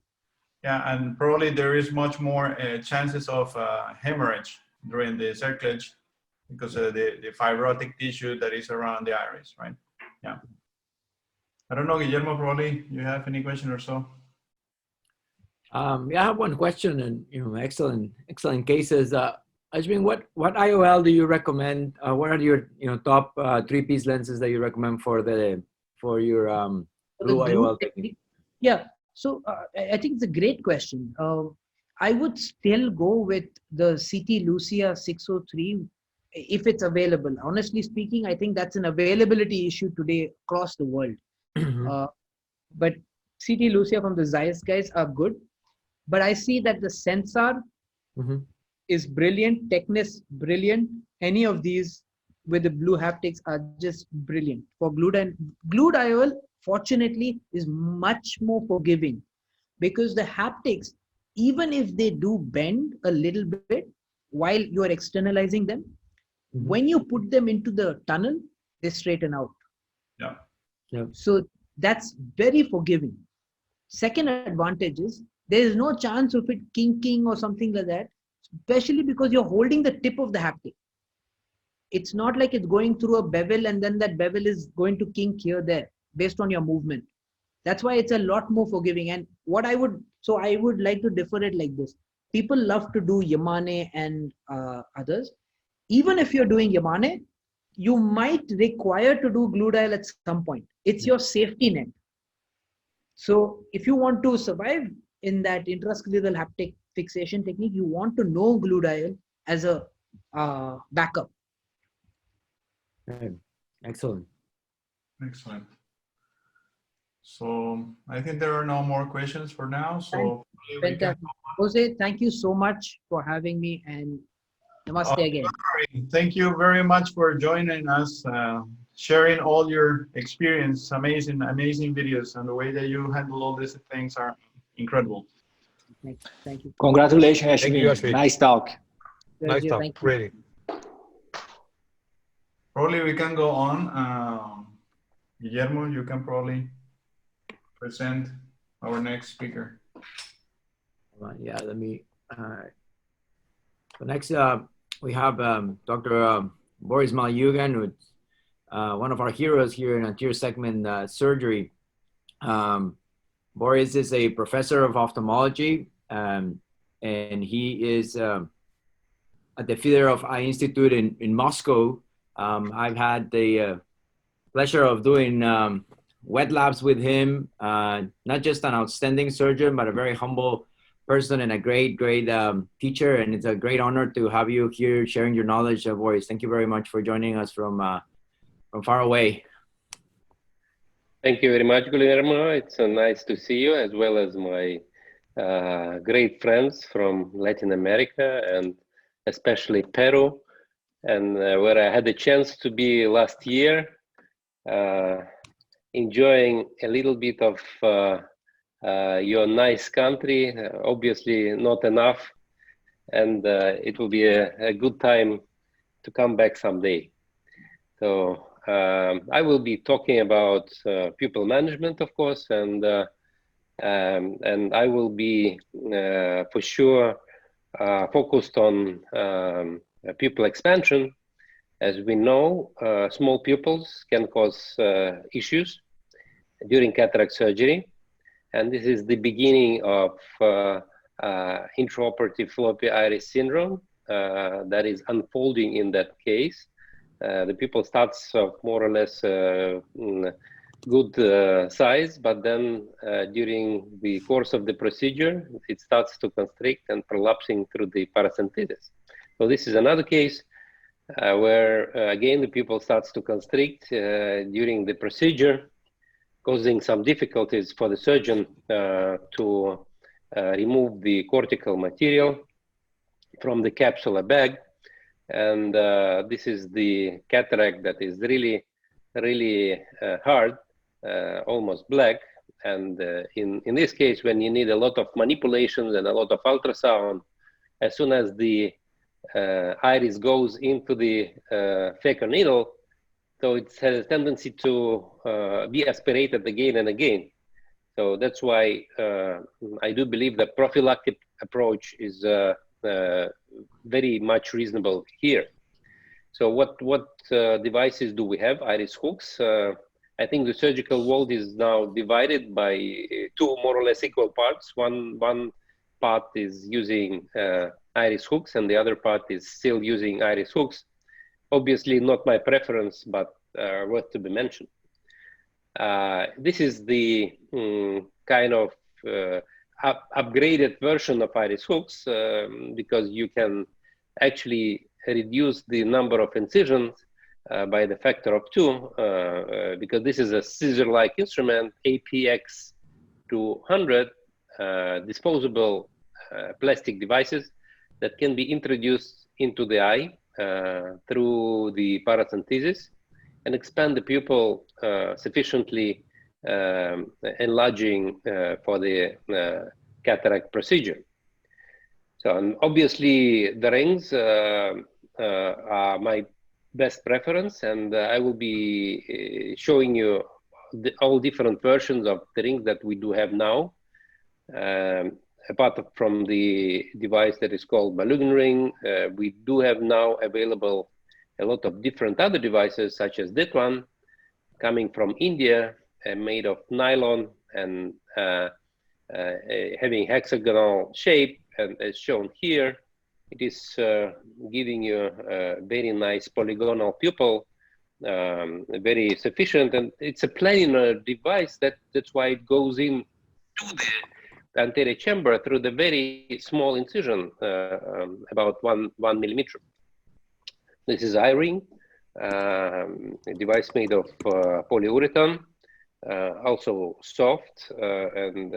C: Yeah, and probably there is much more chances of hemorrhage during the cerclage because of the fibrotic tissue that is around the iris, right? Yeah. I don't know, Guillermo, probably you have any question or so?
F: Yeah, I have one question, and excellent cases. Ashwin, what IOL do you recommend? What are your top 3-piece lenses that you recommend for your blue IOL technique?
H: Yeah, so I think it's a great question. I would still go with the CT Lucia 603 if it's available. Honestly speaking, I think that's an availability issue today across the world. But CT Lucia from the Zeiss guys are good. But I see that the Sensor is brilliant, Technis brilliant. Any of these with the blue haptics are just brilliant. For glued IOL, fortunately, is much more forgiving because the haptics, even if they do bend a little bit while you are externalizing them, when you put them into the tunnel, they straighten out.
C: Yeah.
H: So that's very forgiving. Second advantage is there is no chance of it kinking or something like that, especially because you're holding the tip of the haptic. It's not like it's going through a bevel and then that bevel is going to kink here, there, based on your movement. That's why it's a lot more forgiving. And I would like to differ it like this. People love to do Yamane and others. Even if you're doing Yamane, you might require to do glued IOL at some point. It's your safety net. So if you want to survive in that intrascleral haptic fixation technique, you want to know gludial as a backup.
F: Okay. Excellent.
C: Excellent. So I think there are no more questions for now. So we can
H: Fantastic. Jose, thank you so much for having me, and namaste again.
C: Thank you very much for joining us, sharing all your experience, amazing videos, and the way that you handle all these things are incredible.
H: Thank you.
G: Congratulations,
A: Thank you,
G: Ashwin.
A: Ashwin.
G: Nice talk.
A: Nice talk,
H: Thank you.
A: really.
C: Probably we can go on. Guillermo, you can probably present our next speaker.
F: Yeah, let me. So next, we have Dr. Boris Malyugan, who's one of our heroes here in anterior segment surgery. Boris is a professor of ophthalmology, and he is at the Feather of Eye Institute in Moscow. I've had the pleasure of doing wet labs with him, not just an outstanding surgeon, but a very humble person and a great teacher. And it's a great honor to have you here sharing your knowledge, Boris. Thank you very much for joining us from far away.
B: Thank you very much, Guillermo. It's nice to see you, as well as my great friends from Latin America and especially Peru, and where I had the chance to be last year, enjoying a little bit of your nice country. Obviously not enough, and it will be a good time to come back someday. So I will be talking about pupil management, of course, and I will be for sure focused on pupil expansion. As we know, small pupils can cause issues during cataract surgery, and this is the beginning of intraoperative floppy iris syndrome that is unfolding in that case. The pupil starts off more or less good size, but then during the course of the procedure, it starts to constrict and prolapsing through the paracentesis. So this is another case where again the pupil starts to constrict during the procedure, causing some difficulties for the surgeon to remove the cortical material from the capsular bag. And this is the cataract that is really hard, almost black. And in this case, when you need a lot of manipulations and a lot of ultrasound, as soon as the iris goes into the phaco needle, so it has a tendency to be aspirated again and again. So that's why I do believe the prophylactic approach is very much reasonable here. So what devices do we have? Iris hooks. I think the surgical world is now divided by two more or less equal parts. One part is using iris hooks, and the other part is still using iris hooks. Obviously not my preference, but worth to be mentioned. This is the kind of upgraded version of iris hooks because you can actually reduce the number of incisions by the factor of 2 because this is a scissor-like instrument, APX 200, disposable plastic devices that can be introduced into the eye through the paracentesis and expand the pupil sufficiently, enlarging for the cataract procedure. So, and obviously the rings are my best preference, and I will be showing you all different versions of the rings that we do have now. Apart from the device that is called Malyugin ring, we do have now available a lot of different other devices, such as that one, coming from India, made of nylon and having hexagonal shape, and as shown here, it is giving you a very nice polygonal pupil very sufficient, and it's a planar device. That's why it goes in to the anterior chamber through the very small incision, about one millimeter. This is eye-ring, a device made of polyurethane, also soft, and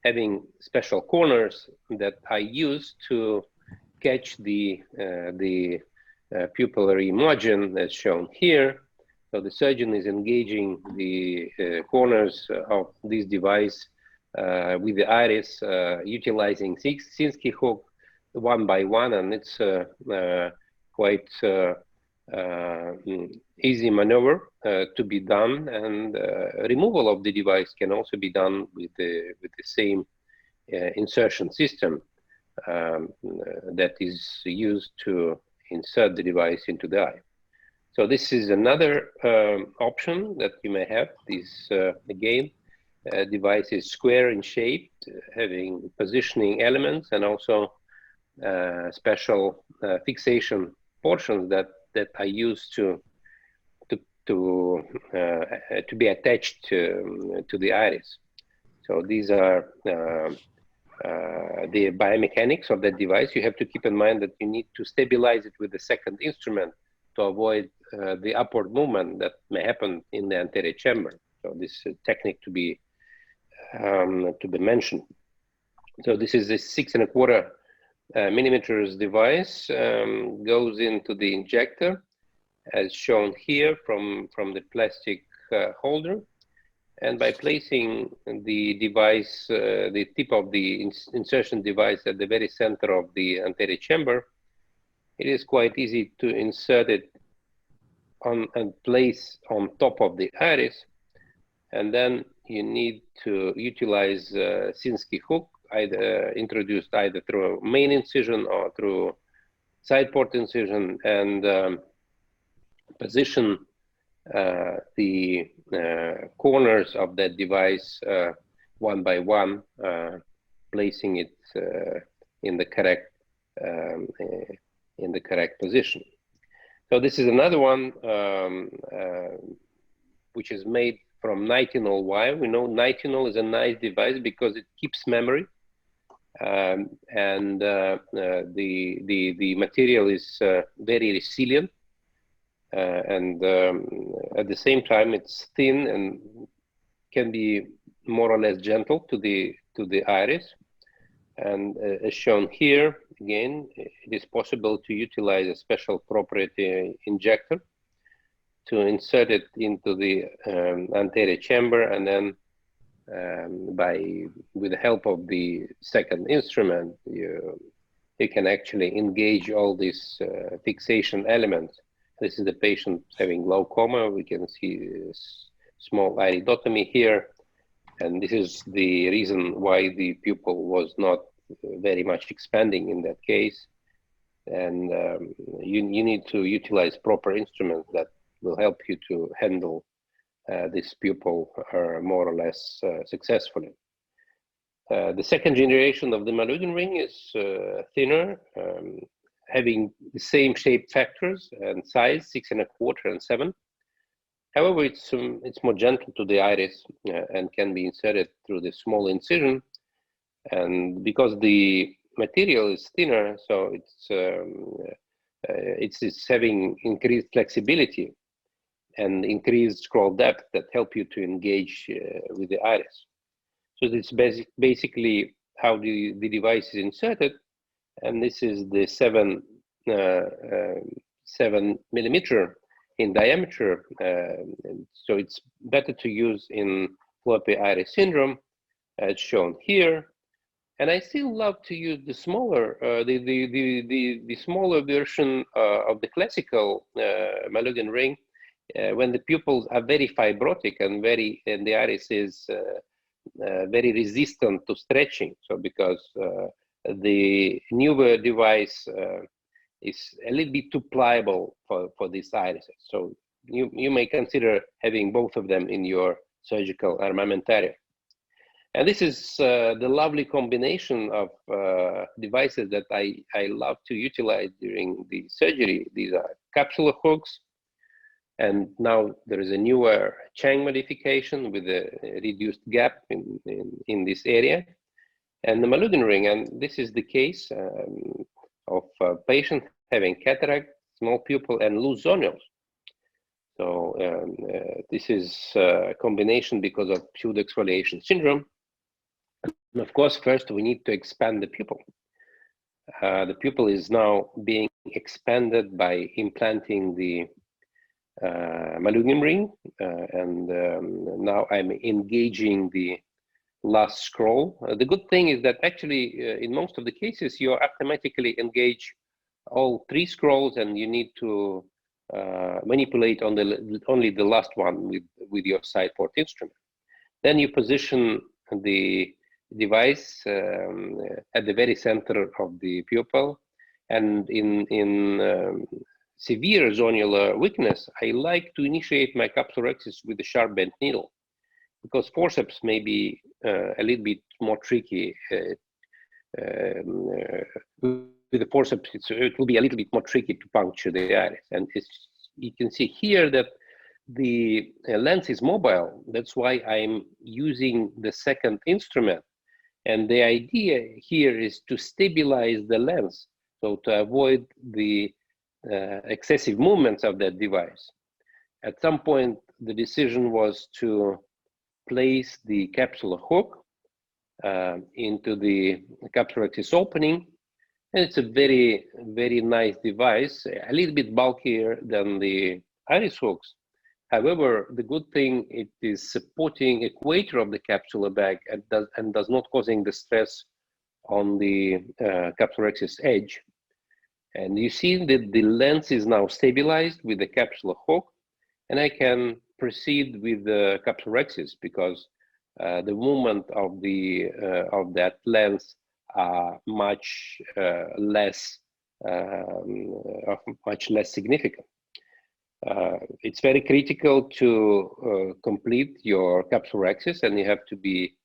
B: having special corners that I use to catch the pupillary margin as shown here. So the surgeon is engaging the corners of this device with the iris, utilizing Sinski hook one by one, and it's quite easy maneuver to be done, and removal of the device can also be done with the same insertion system that is used to insert the device into the eye. So this is another option that you may have. This again, device is square in shape, having positioning elements and also special fixation portions that I use to be attached to the iris. So these are the biomechanics of that device. You have to keep in mind that you need to stabilize it with the second instrument to avoid the upward movement that may happen in the anterior chamber. So this technique to be mentioned. So this is a 6¼ millimeters device, goes into the injector as shown here from the plastic holder, and by placing the device, the tip of the insertion device at the very center of the anterior chamber, it is quite easy to insert it on and place on top of the iris, and then you need to utilize Sinski hook, either introduced either through a main incision or through side port incision, and position the corners of that device one by one, placing it in the correct position. So this is another one which is made from nitinol wire. We know nitinol is a nice device because it keeps memory, and the material is very resilient, and at the same time it's thin and can be more or less gentle to the iris. And as shown here, again, it is possible to utilize a special proprietary injector to insert it into the anterior chamber, and then with the help of the second instrument, you can actually engage all these fixation elements. This is the patient having glaucoma. We can see small iridotomy here, and this is the reason why the pupil was not very much expanding in that case. And you need to utilize proper instruments that will help you to handle this pupil more or less successfully. The second generation of the Malugin ring is thinner, having the same shape factors and size, 6¼ and 7. However, it's more gentle to the iris and can be inserted through the small incision. And because the material is thinner, so it's having increased flexibility and increased scroll depth that help you to engage with the iris. So it's basically how the device is inserted, and this is the 7 millimeter in diameter. So it's better to use in floppy iris syndrome, as shown here. And I still love to use the smaller, the smaller version of the classical Malugin ring when the pupils are very fibrotic and the iris is very resistant to stretching. So because the newer device is a little bit too pliable for these irises. So you may consider having both of them in your surgical armamentarium. And this is the lovely combination of devices that I love to utilize during the surgery. These are capsular hooks And now there is a newer Chang modification with a reduced gap in this area. And the Malugin ring, and this is the case of a patient having cataract, small pupil, and loose zonules. So this is a combination because of pseudoexfoliation syndrome. And of course, first we need to expand the pupil. The pupil is now being expanded by implanting the Malugin ring, and now I'm engaging the last scroll. The good thing is that actually in most of the cases you automatically engage all 3 scrolls, and you need to manipulate on only the last one with your side port instrument. Then you position the device at the very center of the pupil, and in severe zonular weakness, I like to initiate my capsulorhexis with a sharp bent needle, because forceps may be a little bit more tricky. With the forceps, it will be a little bit more tricky to puncture the iris. And you can see here that the lens is mobile. That's why I'm using the second instrument. And the idea here is to stabilize the lens, so to avoid the excessive movements of that device. At some point, the decision was to place the capsular hook into the capsulorhexis opening. And it's a very, very nice device, a little bit bulkier than the iris hooks. However, the good thing, it is supporting equator of the capsular bag and does not causing the stress on the capsulorhexis edge. And you see that the lens is now stabilized with the capsular hook, and I can proceed with the capsulorhexis because the movement of that lens are much less significant. It's very critical to complete your capsulorhexis, and you have to be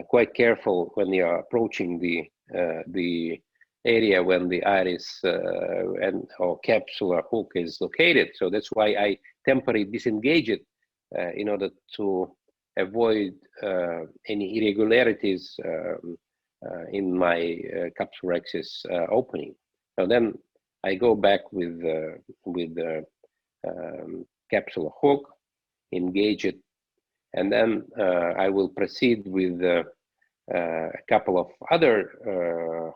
B: quite careful when you are approaching the area when the iris or capsular hook is located. So that's why I temporarily disengage it in order to avoid any irregularities in my capsulorhexis opening. So then I go back with the capsular hook, engage it, and then I will proceed with a couple of other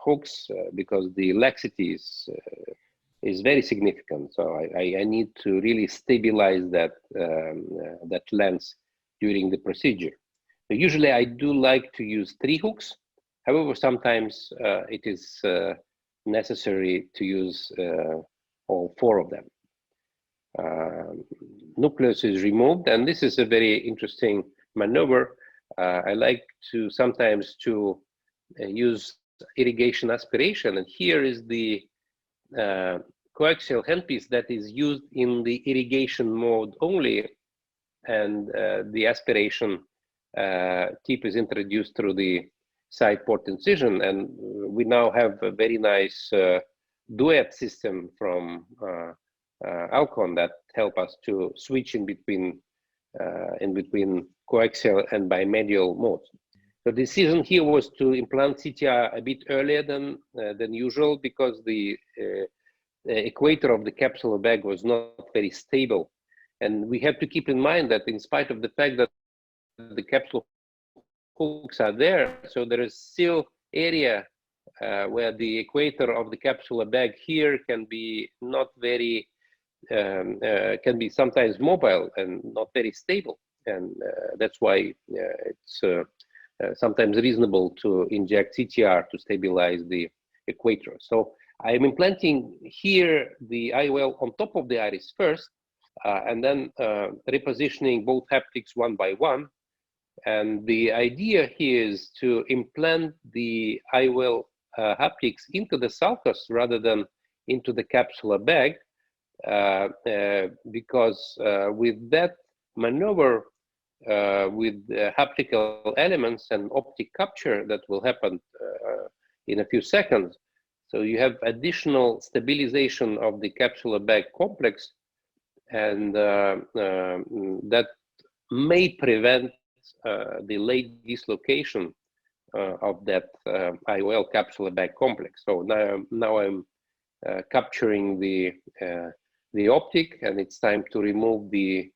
B: hooks because the laxity is very significant. So I need to really stabilize that that lens during the procedure. So usually I do like to use 3 hooks. However, sometimes it is necessary to use all 4 of them. Nucleus is removed, and this is a very interesting maneuver. I like to sometimes to use irrigation aspiration, and here is the coaxial handpiece that is used in the irrigation mode only, and the aspiration tip is introduced through the side port incision, and we now have a very nice duet system from Alcon that help us to switch in between coaxial and bimedial modes. The decision here was to implant CTR a bit earlier than usual because the equator of the capsular bag was not very stable. And we have to keep in mind that in spite of the fact that the capsule hooks are there, so there is still area where the equator of the capsular bag here can be not very, can be sometimes mobile and not very stable. And that's why it's sometimes reasonable to inject CTR to stabilize the equator. So I'm implanting here the IOL on top of the iris first, and then repositioning both haptics one by one. And the idea here is to implant the IOL haptics into the sulcus rather than into the capsular bag, because with that maneuver, with haptical elements and optic capture that will happen in a few seconds, so you have additional stabilization of the capsular bag complex and that may prevent the late dislocation of that IOL capsular bag complex. So now I'm capturing the optic, and it's time to remove the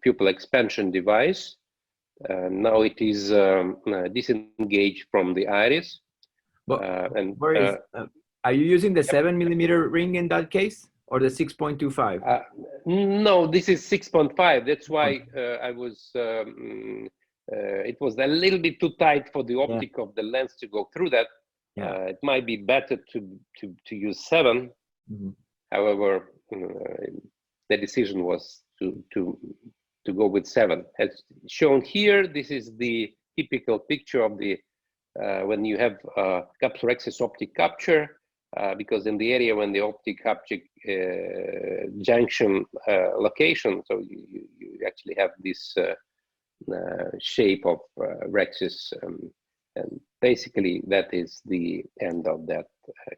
B: pupil expansion device. Now it is disengaged from the iris.
F: But Boris, are you using the 7mm ring in that case, or the 6.25?
B: No, this is 6.5. That's why I was. It was a little bit too tight for the optic of the lens to go through that. It might be better to use 7.
F: Mm-hmm.
B: However, the decision was to go with 7. As shown here, this is the typical picture of the when you have capsulorhexis optic capture, because in the area when the optic capture junction location, so you actually have this shape of rhexis, and basically that is the end of that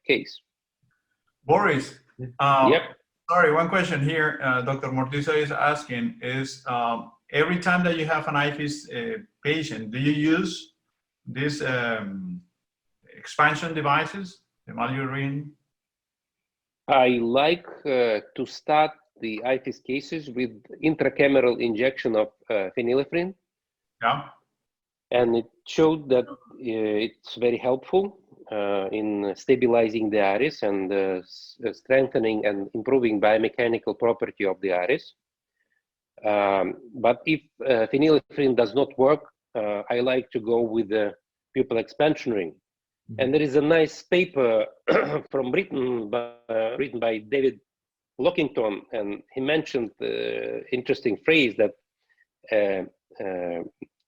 B: case.
C: Boris,
B: yep.
C: Sorry, one question here. Dr. Mortiza is asking is every time that you have an IFIS patient, do you use these expansion devices, the Ring?
B: I like to start the IFIS cases with intracameral injection of phenylephrine.
C: Yeah.
B: And it showed that it's very helpful in stabilizing the iris and strengthening and improving biomechanical property of the iris. But if phenylephrine does not work, I like to go with the pupil expansion ring. Mm-hmm. And there is a nice paper written by David Lockington, and he mentioned the interesting phrase that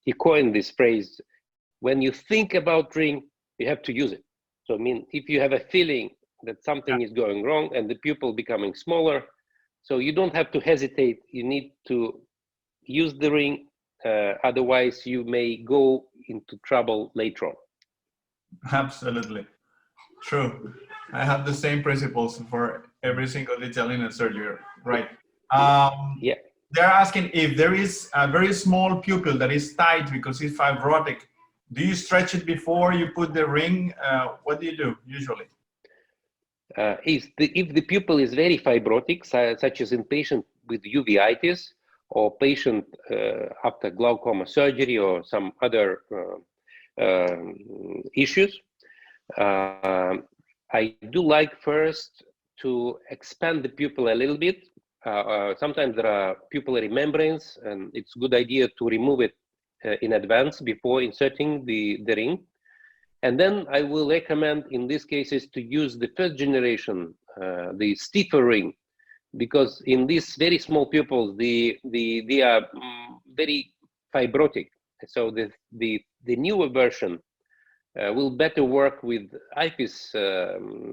B: he coined this phrase: when you think about ring, you have to use it. So I mean, if you have a feeling that something is going wrong and the pupil becoming smaller, so you don't have to hesitate. You need to use the ring, otherwise you may go into trouble later on.
C: Absolutely. True. I have the same principles for every single detailing and surgery, right?
B: Yeah.
C: They're asking if there is a very small pupil that is tight because it's fibrotic. Do you stretch it before you put the ring? What do you do usually?
B: If the pupil is very fibrotic, such as in patient with uveitis or patient after glaucoma surgery or some other issues, I do like first to expand the pupil a little bit. Sometimes there are pupillary membranes, and it's a good idea to remove it in advance before inserting the ring. And then I will recommend in these cases to use the first generation, the stiffer ring, because in these very small pupils, they are very fibrotic. So the newer version will better work with IFIS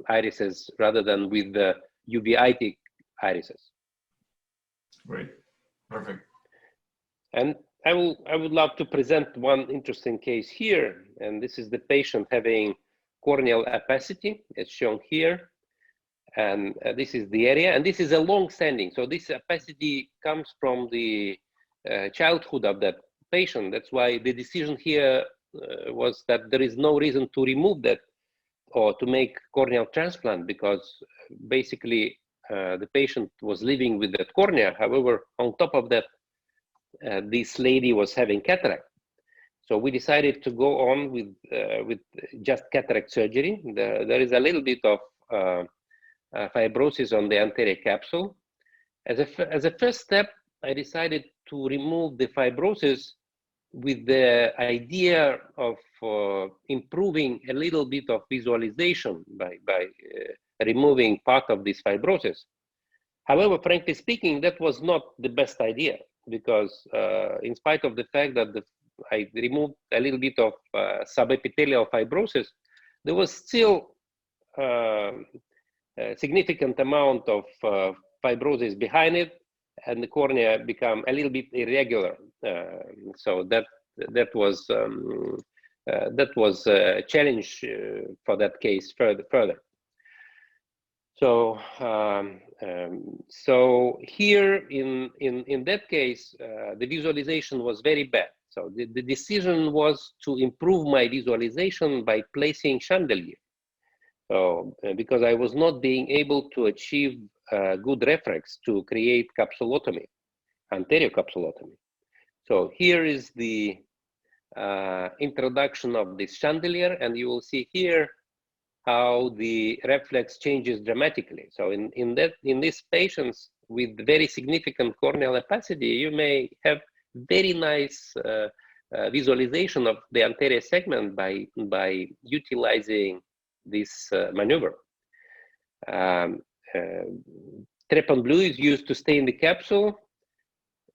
B: irises rather than with the uveitic irises.
C: Great, perfect.
B: And I would love to present one interesting case here, and this is the patient having corneal opacity, as shown here, and this is the area, and this is a long-standing. So this opacity comes from the childhood of that patient. That's why the decision here was that there is no reason to remove that or to make corneal transplant, because basically the patient was living with that cornea. However, on top of that, this lady was having cataract. So we decided to go on with just cataract surgery. There is a little bit of fibrosis on the anterior capsule. As a first step, I decided to remove the fibrosis with the idea of improving a little bit of visualization by removing part of this fibrosis. However, frankly speaking, that was not the best idea, because in spite of the fact that I removed a little bit of subepithelial fibrosis, there was still a significant amount of fibrosis behind it, and the cornea became a little bit irregular. So that was a challenge for that case further. So so here in that case, the visualization was very bad. So the decision was to improve my visualization by placing chandelier. So because I was not being able to achieve good reflex to create capsulotomy, anterior capsulotomy. So here is the introduction of this chandelier, and you will see here how the reflex changes dramatically. So in these patients with very significant corneal opacity, you may have very nice visualization of the anterior segment by utilizing this maneuver. Trepan blue is used to stay in the capsule,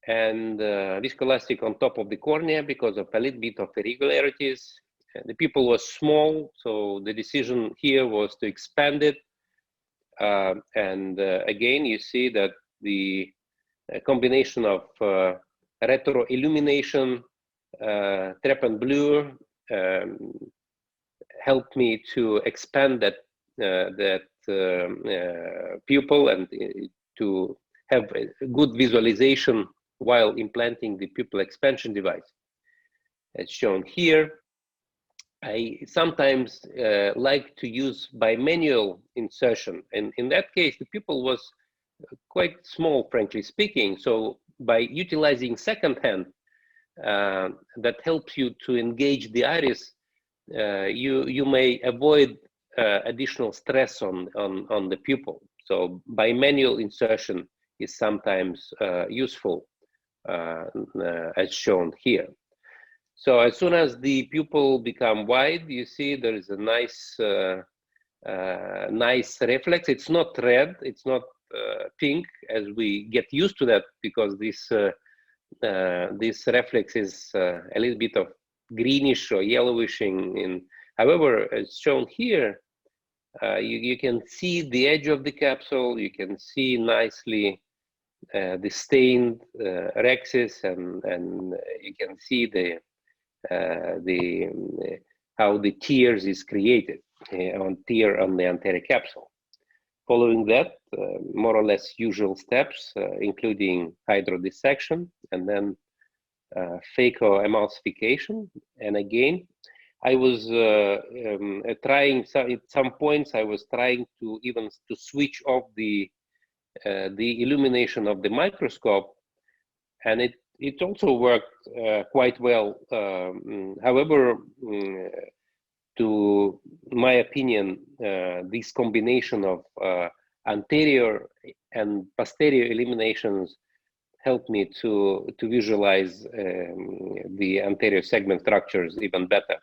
B: and viscoelastic on top of the cornea because of a little bit of irregularities. The pupil was small, so the decision here was to expand it. And again, you see that the combination of retro illumination, trepan blue, helped me to expand that pupil and to have a good visualization while implanting the pupil expansion device, as shown here. I sometimes like to use bimanual insertion, and in that case, the pupil was quite small, frankly speaking. So by utilizing second hand, that helps you to engage the iris, you may avoid additional stress on the pupil. So bimanual insertion is sometimes useful, as shown here. So as soon as the pupil become wide, you see there is a nice, nice reflex. It's not red, it's not pink, as we get used to that because this this reflex is a little bit of greenish or yellowish. However, as shown here, you can see the edge of the capsule. You can see nicely the stained rexis, and you can see how the tears is created on the anterior capsule. Following that, more or less usual steps, including hydrodissection and then phacoemulsification. And again, I was trying, at some points I was trying to even to switch off the illumination of the microscope, and it also worked quite well. However, to my opinion, this combination of anterior and posterior illuminations helped me to visualize the anterior segment structures even better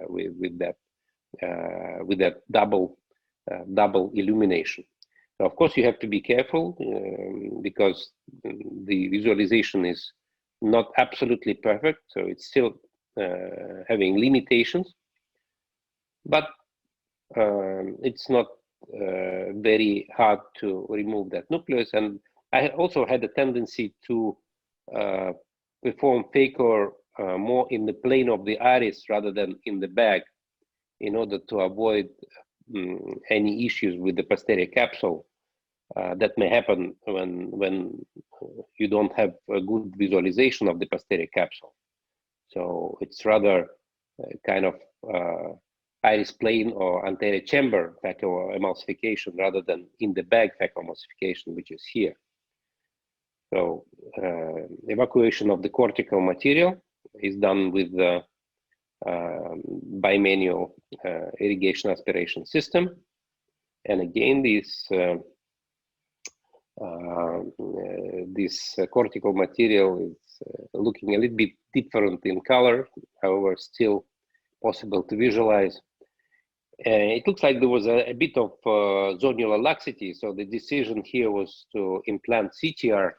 B: with that double illumination. So of course, you have to be careful because the visualization is not absolutely perfect, so it's still having limitations, but it's not very hard to remove that nucleus. And I also had a tendency to perform phaco more in the plane of the iris rather than in the bag, in order to avoid any issues with the posterior capsule that may happen when you don't have a good visualization of the posterior capsule. So it's rather kind of iris plane or anterior chamber phacoemulsification rather than in the bag phacoemulsification, which is here. So evacuation of the cortical material is done with the bimanual irrigation aspiration system. And again, this cortical material is looking a little bit different in color, however, still possible to visualize. It looks like there was a bit of zonular laxity, so the decision here was to implant CTR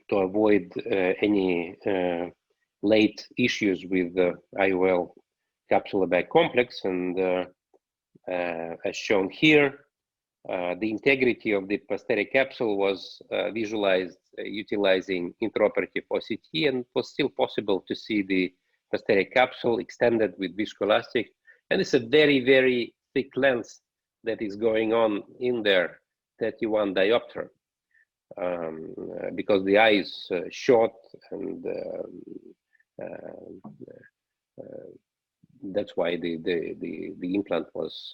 B: to avoid any late issues with the IOL capsular bag complex. And as shown here, the integrity of the posterior capsule was visualized utilizing intraoperative OCT, and was still possible to see the posterior capsule extended with viscoelastic. And it's a very, very thick lens, that is going on in their 31 diopter, because the eye is short, and that's why the implant was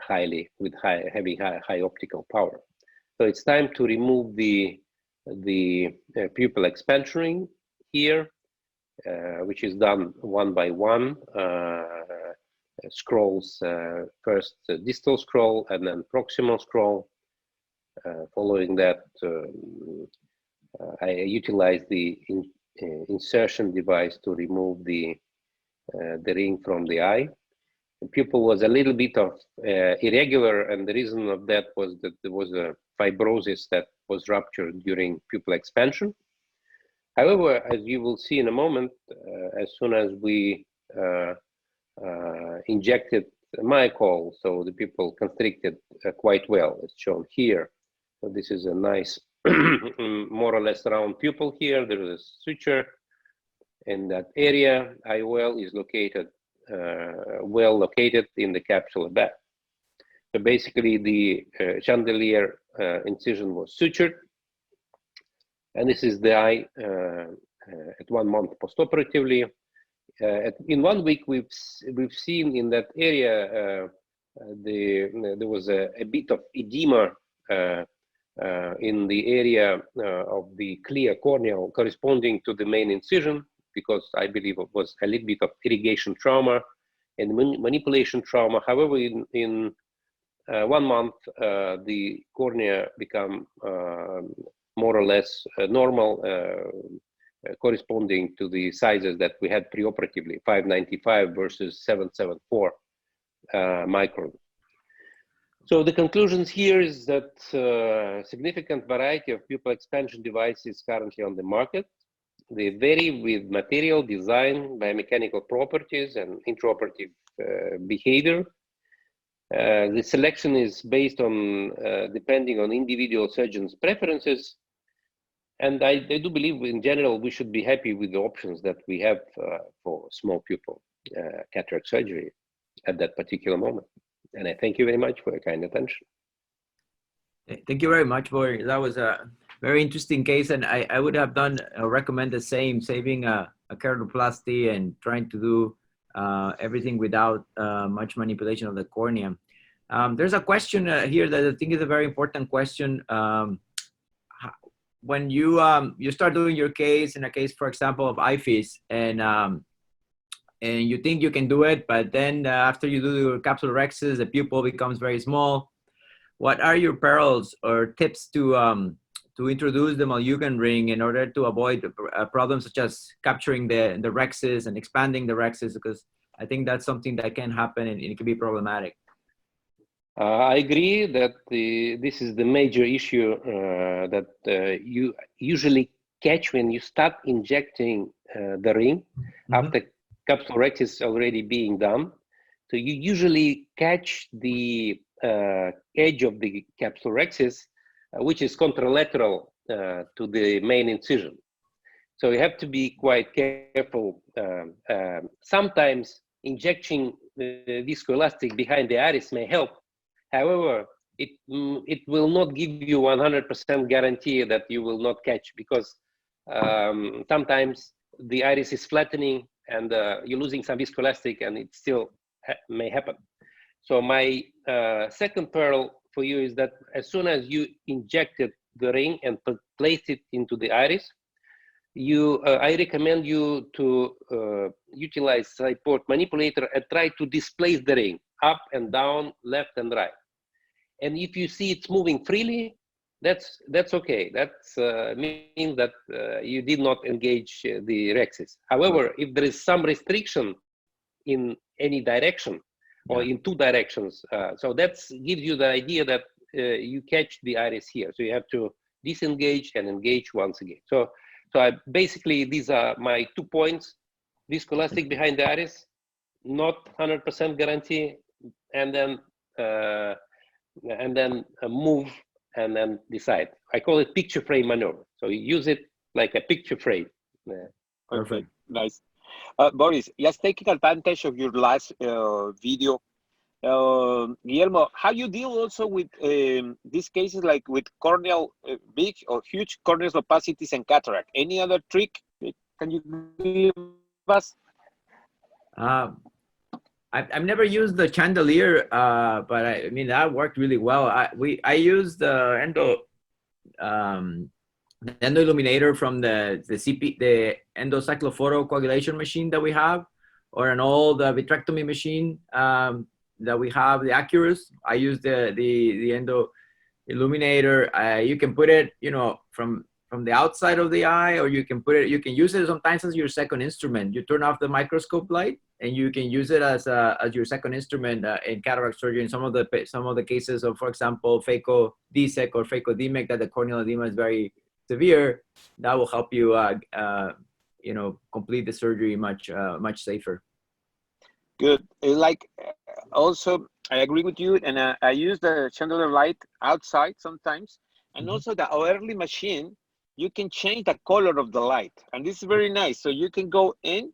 B: having high optical power. So it's time to remove the pupil expansion ring here, which is done one by one. Scrolls, first distal scroll and then proximal scroll. Following that, I utilize the insertion device to remove the ring from the eye. The pupil was a little bit of irregular, and the reason of that was that there was a fibrosis that was ruptured during pupil expansion. However, as you will see in a moment, as soon as we injected mycol, so the pupil constricted quite well. It's shown here. So this is a nice, more or less round pupil here. There is a suture in that area. IOL is located, well located in the capsular bed. So basically, the chandelier incision was sutured, and this is the eye at 1 month postoperatively. In 1 week, we've seen in that area there was a bit of edema in the area of the clear cornea corresponding to the main incision, because I believe it was a little bit of irrigation trauma and manipulation trauma. However, in 1 month, the cornea become more or less normal, corresponding to the sizes that we had preoperatively, 595 versus 774 micron. So the conclusions here is that significant variety of pupil expansion devices currently on the market. They vary with material, design, biomechanical properties, and intraoperative behavior. The selection is based on depending on individual surgeons' preferences. And I do believe in general we should be happy with the options that we have for small pupil cataract surgery at that particular moment. And I thank you very much for your kind attention.
F: Thank you very much, Boris. That was a very interesting case, and I would have recommend the same, saving a keratoplasty and trying to do everything without much manipulation of the cornea. There's a question here that I think is a very important question. When you start doing your case, in a case, for example, of IFIS, and you think you can do it, but then after you do your capsulorhexis, the pupil becomes very small. What are your perils or tips to introduce the Malyugin ring in order to avoid problems such as capturing the rhexis and expanding the rhexis? Because I think that's something that can happen and it can be problematic.
B: I agree that this is the major issue that you usually catch when you start injecting the ring after capsulorhexis already being done. So you usually catch the edge of the capsulorhexis, which is contralateral to the main incision. So you have to be quite careful. Sometimes injecting the viscoelastic behind the iris may help. However, it will not give you 100% guarantee that you will not catch, because sometimes the iris is flattening and you're losing some viscoelastic, and it still may happen. So my second pearl for you is that as soon as you injected the ring and placed it into the iris, I recommend you to utilize support manipulator and try to displace the ring up and down, left and right. And if you see it's moving freely, that's okay. That means that you did not engage the rhexis. However, if there is some restriction in any direction or in two directions, so that gives you the idea that you catch the iris here. So you have to disengage and engage once again. So basically, these are my 2 points: viscoelastic behind the iris, not 100% guarantee, and then move and then decide. I call it picture frame maneuver. So you use it like a picture frame.
E: Perfect. Nice. Boris, just taking advantage of your last video, Guillermo, how you deal also with these cases like with corneal big or huge corneal opacities and cataract? Any other trick can you give us?
F: I've never used the chandelier, but I mean that worked really well. I used the endo illuminator from the endocyclophotocoagulation machine that we have, or an old vitrectomy machine that we have, the Accurus. I use the endo illuminator. You can put it, you know, from the outside of the eye, or you can use it sometimes as your second instrument. You turn off the microscope light and you can use it as your second instrument in cataract surgery. In some of the cases of, for example, phaco-DSEC or phaco-DMEC, that the corneal edema is very severe, that will help you, you know, complete the surgery much safer.
E: Good. Also, I agree with you, and I use the chandelier light outside sometimes, and also the early machine. You can change the color of the light, and this is very nice. So you can go in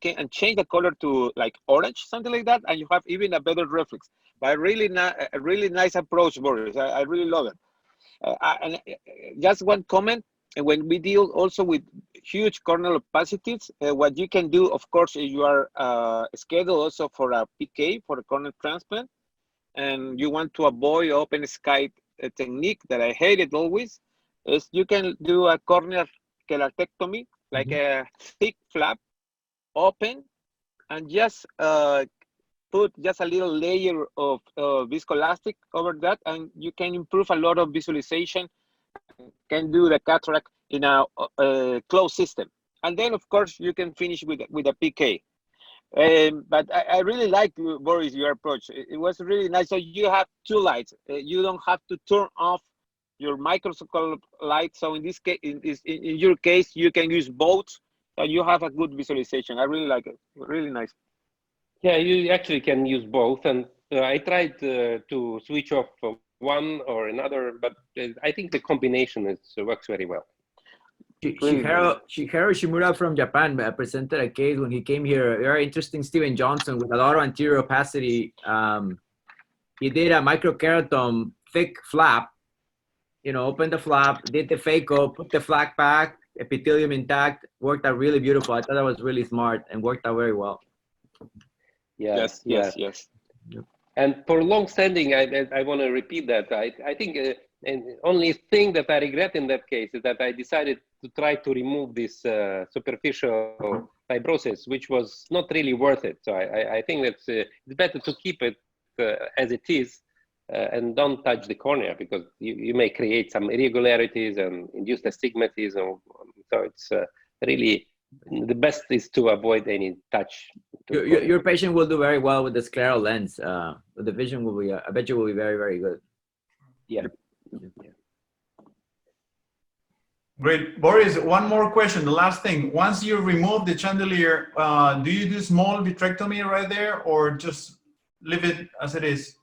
E: and change the color to like orange, something like that, and you have even a better reflex. But really, a really nice approach, Boris. I really love it. And just one comment, when we deal also with huge corneal opacities, what you can do, of course, if you are scheduled also for a PK, for a corneal transplant, and you want to avoid open sky technique that I hated always, is you can do a corneal keratectomy, like a thick flap, open, and just put just a little layer of viscoelastic over that, and you can improve a lot of visualization, can do the cataract in a closed system. And then, of course, you can finish with a PK. But I really like, Boris, your approach. It was really nice. So you have two lights. You don't have to turn off your microscope light. So in this case, in your case, you can use both, and you have a good visualization. I really like it. Really nice.
B: Yeah, you actually can use both, and I tried to switch off one or another, but I think the combination works very well.
F: Shigeru Shimura from Japan presented a case when he came here, very interesting Steven Johnson with a lot of anterior opacity. He did a microkeratome, thick flap, you know, opened the flap, did the phaco, put the flap back, epithelium intact, worked out really beautiful. I thought that was really smart and worked out very well.
B: Yeah,
E: yes.
B: And for long-standing, I want to repeat that. I think and only thing that I regret in that case is that I decided to try to remove this superficial fibrosis, which was not really worth it. So I think that it's better to keep it as it is and don't touch the cornea, because you may create some irregularities and induce astigmatism. So it's really, the best is to avoid any touch.
F: Your patient will do very well with the scleral lens. The vision will be, I bet you will be very, very good.
B: Yeah.
C: Great. Boris, one more question. The last thing, once you remove the chandelier, do you do small vitrectomy right there, or just leave it as it is?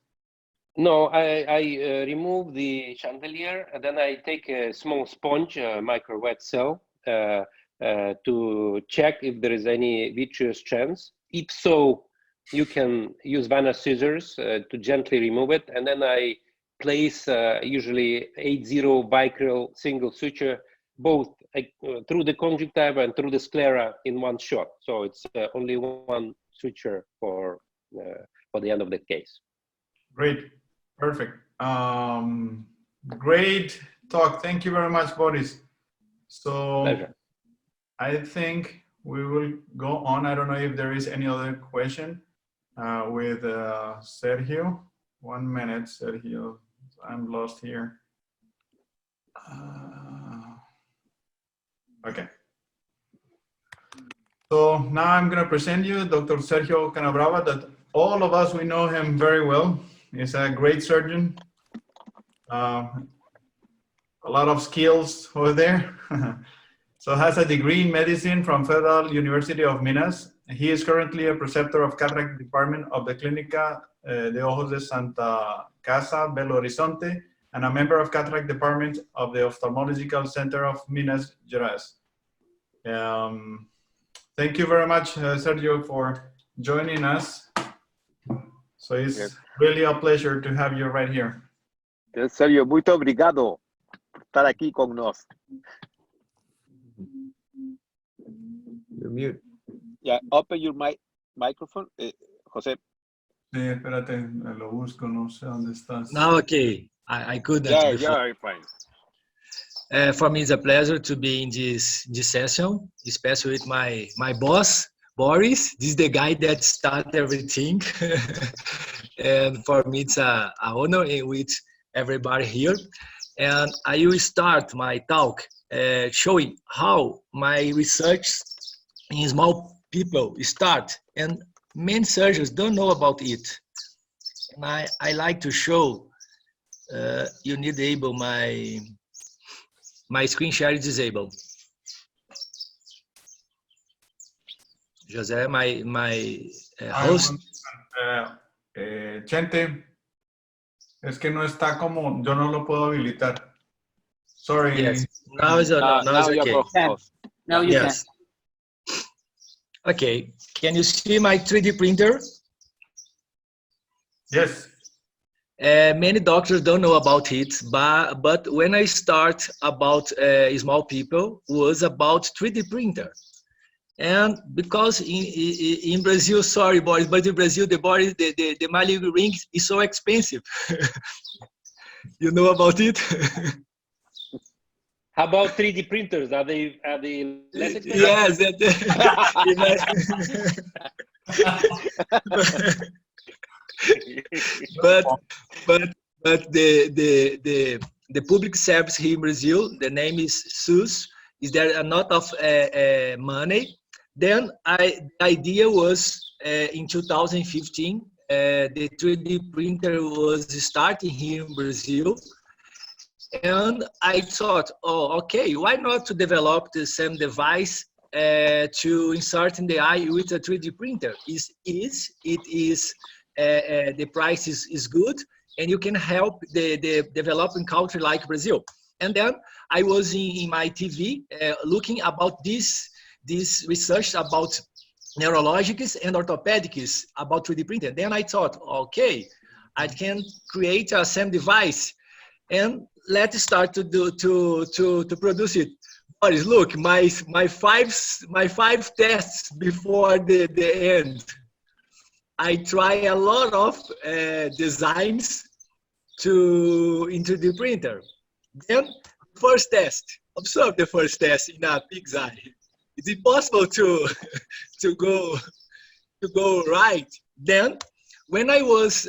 B: No, I remove the chandelier, and then I take a small sponge, micro wet cell, to check if there is any vitreous strands. If so, you can use Vanna scissors to gently remove it, and then I place usually 8-0 bicryl single suture, both through the conjunctiva and through the sclera in one shot. So it's only one suture for the end of the case.
C: Great, perfect. Great talk. Thank you very much, Boris. So
B: Pleasure.
C: I think we will go on. I don't know if there is any other question with Sergio. 1 minute, Sergio. I'm lost here. Okay. So now I'm going to present you Dr. Sergio Canabrava, that all of us, we know him very well. He's a great surgeon. A lot of skills over there. So has a degree in medicine from Federal University of Minas. He is currently a preceptor of cataract department of the Clínica de Ojos de Santa Casa, Belo Horizonte, and a member of cataract department of the Ophthalmological Center of Minas Gerais. Thank you very much, Sergio, for joining us. So it's
E: Yes.
C: really a pleasure to have you right here.
E: En serio, muito obrigado por estar aquí con nos.
F: You're mute.
E: Yeah, open your microphone, José.
C: Sí, espérate, lo busco, no sé dónde estás.
G: Now, okay, I couldn't
E: Yeah,
G: before.
E: yeah, fine.
G: For me, it's a pleasure to be in this session, especially with my boss, Boris. This is the guy that started everything. And for me, it's a honor in which everybody here. And I will start my talk showing how my research in small people start. And many surgeons don't know about it. And I like to show, you need to enable my screen share is disabled. Jose, my host.
C: Chente, es que no está como, yo no lo puedo habilitar. Sorry.
G: Yes, now is okay.
D: Now you
G: Yes. Okay, can you see my 3D printer?
C: Yes.
G: Many doctors don't know about it, but when I start about small people, was about 3D printer. And because in Brazil, sorry, Boris, but in Brazil, the Mali ring is so expensive. You know about it?
B: How about 3D printers? Are they less expensive?
G: Yes. but the public service here in Brazil, the name is SUS. Is there a lot of money? Then the idea was in 2015, the 3D printer was starting here in Brazil. And I thought, oh, okay, why not to develop the same device to insert in the eye with a 3D printer? It is the price is good, and you can help the developing country like Brazil. And then I was in my TV looking about this research about neurologics and orthopedics about 3D printer. Then I thought, okay, I can create a same device, and let's start to produce it. But look, my five tests before the end. I try a lot of designs into the printer. Then first test. Observe the first test in a pig's eye. It's impossible to go right. Then when I was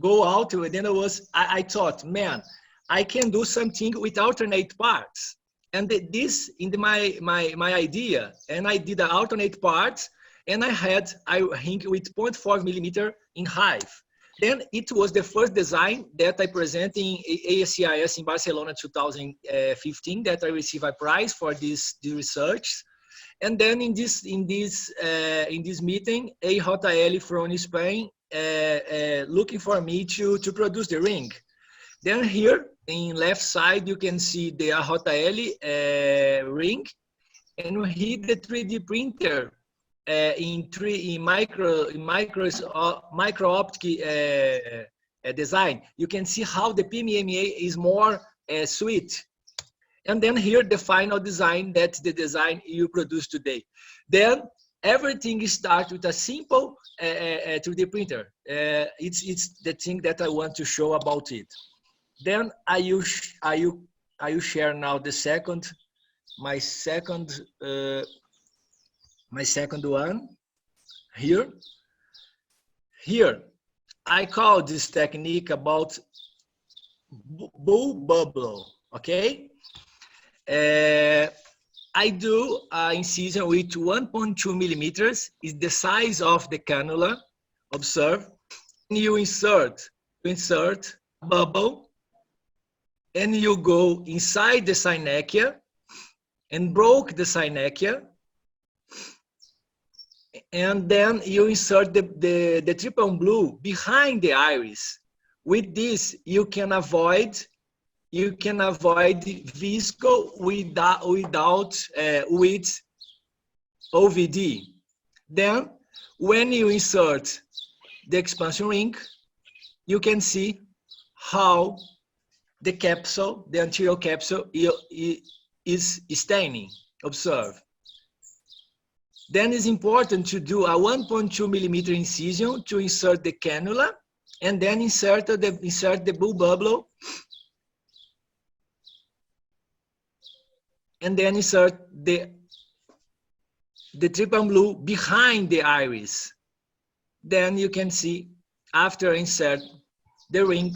G: go out, then I thought, man, I can do something with alternate parts. And this in my idea, and I did the alternate parts, and I think with 0.4 millimeter in height. Then it was the first design that I presented in ASCIS in Barcelona 2015 that I received a prize for this research. And then in this meeting, AJL from Spain looking for me to produce the ring. Then here in left side you can see the AJL ring, and here the 3D printer in micro optic design. You can see how the PMMA is more sweet. And then here the final design, that's the design you produce today. Then everything starts with a simple 3D printer. It's the thing that I want to show about it. Then I will share now my second one here. Here, I call this technique about bull bubble, okay? I do incision with 1.2 millimeters, is the size of the cannula, observe. And you insert a bubble, and you go inside the synechia and broke the synechia, and then you insert the triple blue behind the iris. With this, you can avoid visco with OVD. Then when you insert the expansion ring, you can see how the capsule, the anterior capsule is staining. Observe. Then it's important to do a 1.2 millimeter incision to insert the cannula, and then insert the bull bubble, and then insert the trypan blue behind the iris. Then you can see, after insert the ring,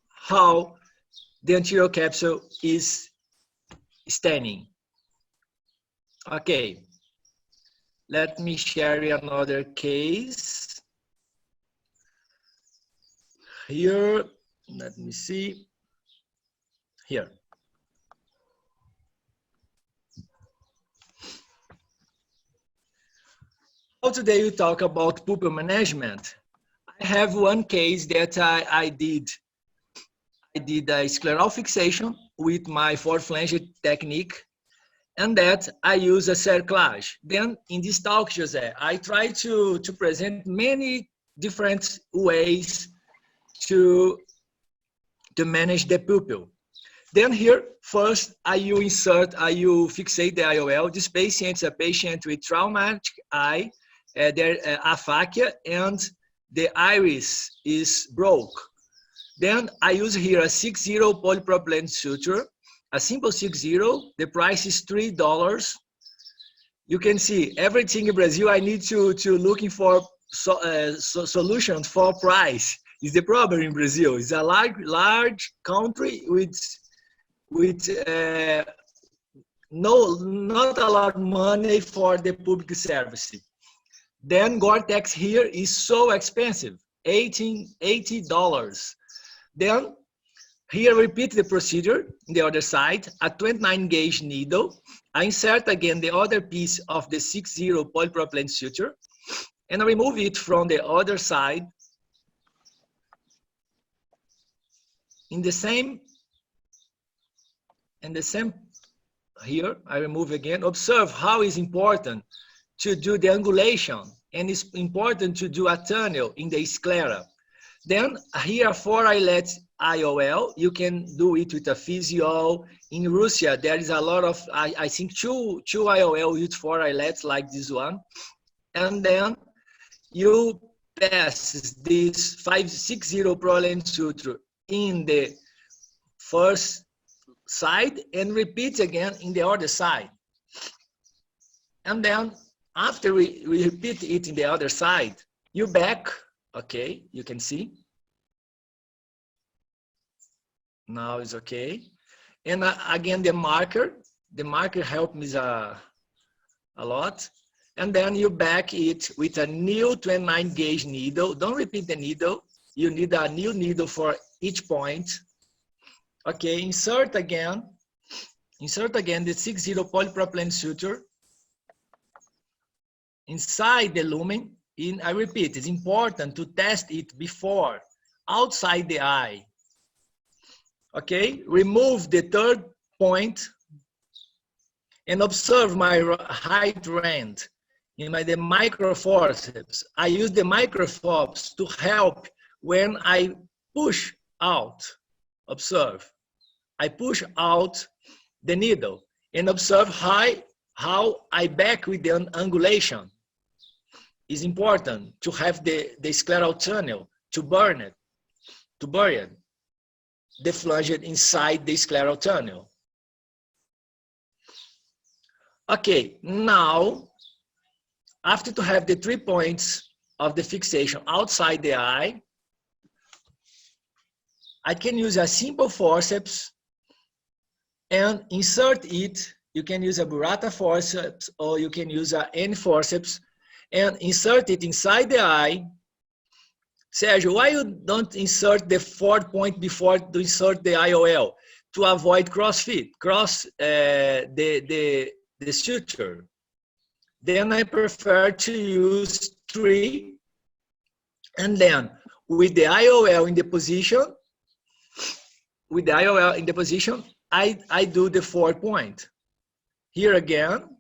G: how the anterior capsule is staining. Okay, let me share another case. Here, let me see. Here. So today we talk about pupil management. I have one case that I did a scleral fixation with my 4-flange technique, and that I use a cerclage. Then in this talk, Jose, I try to present many different ways to manage the pupil. Then here, first, I will fixate the IOL. This patient is a patient with traumatic eye, aphakia, and the iris is broke. Then I use here a 6-0 polypropylene suture, a simple 6-0. The price is $3. You can see everything in Brazil. I need to looking for solutions for price. Is the problem in Brazil? It's a large country with not a lot of money for the public service. Then Gore-Tex here is so expensive, $80. Then here repeat the procedure on the other side, a 29 gauge needle. I insert again the other piece of the 6-0 polypropylene suture, and I remove it from the other side. In the same here, I remove again. Observe how it's important to do the angulation, and it's important to do a tunnel in the sclera. Then here 4 eyelets IOL, you can do it with a physio. In Russia, there is a lot of, I think two IOL with 4 eyelets like this one. And then you pass this 5-6-0 propylene suture in the first side and repeat again in the other side. And then after we repeat it in the other side, you back, okay, you can see. Now it's okay. And again, the marker helped me a lot. And then you back it with a new 29 gauge needle. Don't repeat the needle. You need a new needle for each point. Okay, insert again the 6-0 polypropylene suture inside the lumen. I repeat, it's important to test it before, outside the eye. Okay, remove the third point and observe my right hand in the microforceps. I use the microforceps to help when I push out. Observe, I push out the needle and observe how I back with the angulation. It's important to have the scleral tunnel to bury the flange inside the scleral tunnel. Okay, now, after to have the 3 points of the fixation outside the eye, I can use a simple forceps and insert it. You can use a burrata forceps or you can use any forceps and insert it inside the eye. Sergio, why you don't insert the 4th point before to insert the IOL? To avoid the suture. Then I prefer to use 3, and then with the IOL in the position, I do the 4 point. Here again,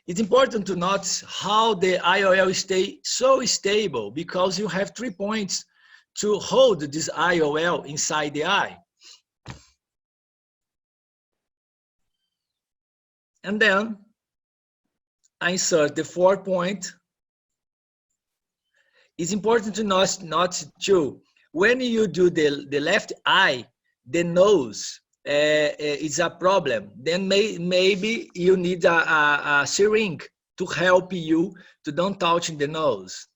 G: it's important to note how the IOL stay so stable because you have 3 points to hold this IOL inside the eye. And then I insert the 4th point. It's important to note too, when you do the left eye, the nose is a problem. Then maybe you need a syringe to help you to don't touch the nose.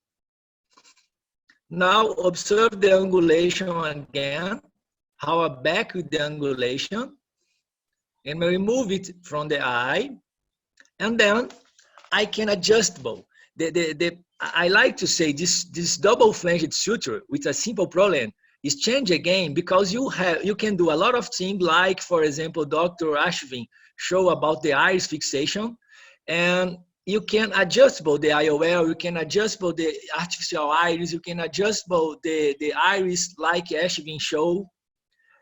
G: Now observe the angulation again, how I back with the angulation, and remove it from the eye, and then I can adjustable. I like to say this double flanged suture with a simple problem is change again because you can do a lot of things, like for example Dr. Ashwin show about the iris fixation, and you can adjustable the IOL, you can adjustable the artificial iris, you can adjustable the iris like Ashwin show,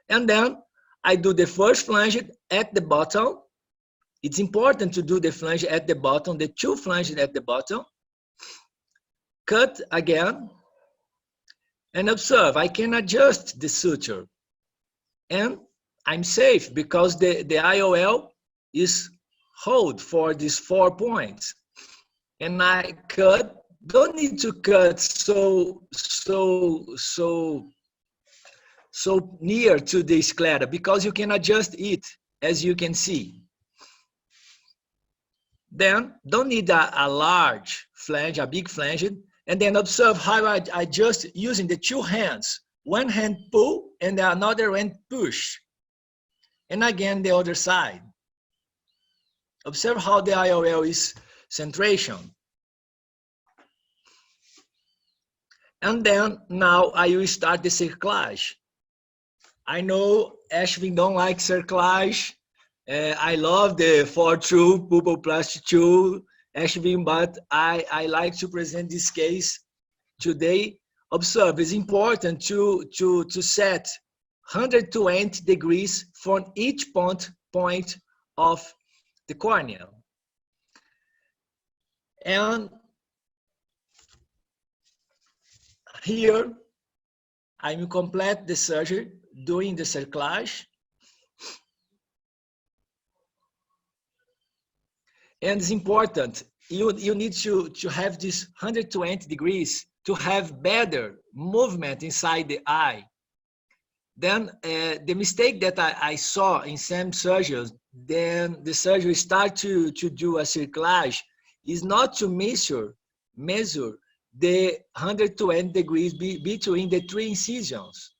G: and then I do the first flange at the bottom. It's important to do the flange at the bottom, the 2 flanges at the bottom. Cut again, and observe, I can adjust the suture. And I'm safe because the IOL is hold for these 4 points. And I cut, don't need to cut so near to the sclera because you can adjust it, as you can see. Then don't need a large flange, a big flange, and then observe how I just using the 2 hands. One hand pull and the another hand push. And again the other side. Observe how the IOL is centration. And then now I will start the cerclage. I know Ashwin don't like cerclage. I love the 4-2 pupiloplasty 2, Ashwin, but I like to present this case today. Observe, it's important to set 120 degrees from each point of the cornea. And here, I will complete the surgery doing the cerclage. And it's important, you need to have this 120 degrees to have better movement inside the eye. Then the mistake that I saw in some surgeons, then the surgery start to do a cerclage, is not to measure the 120 degrees between the 3 incisions.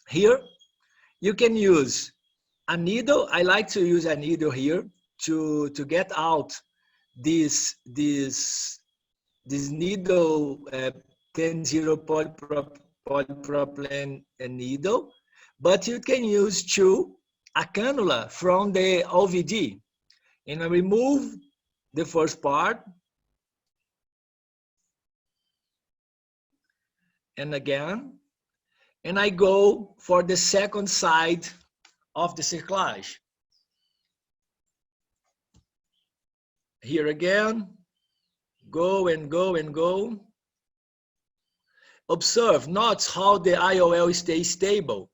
G: Here, you can use a needle. I like to use a needle here to get out this needle 10-0 polypropylene needle, but you can use a cannula from the OVD, and I remove the first part, and again, and I go for the second side of the cerclage. Here again, go and go and go. Observe, note how the IOL stays stable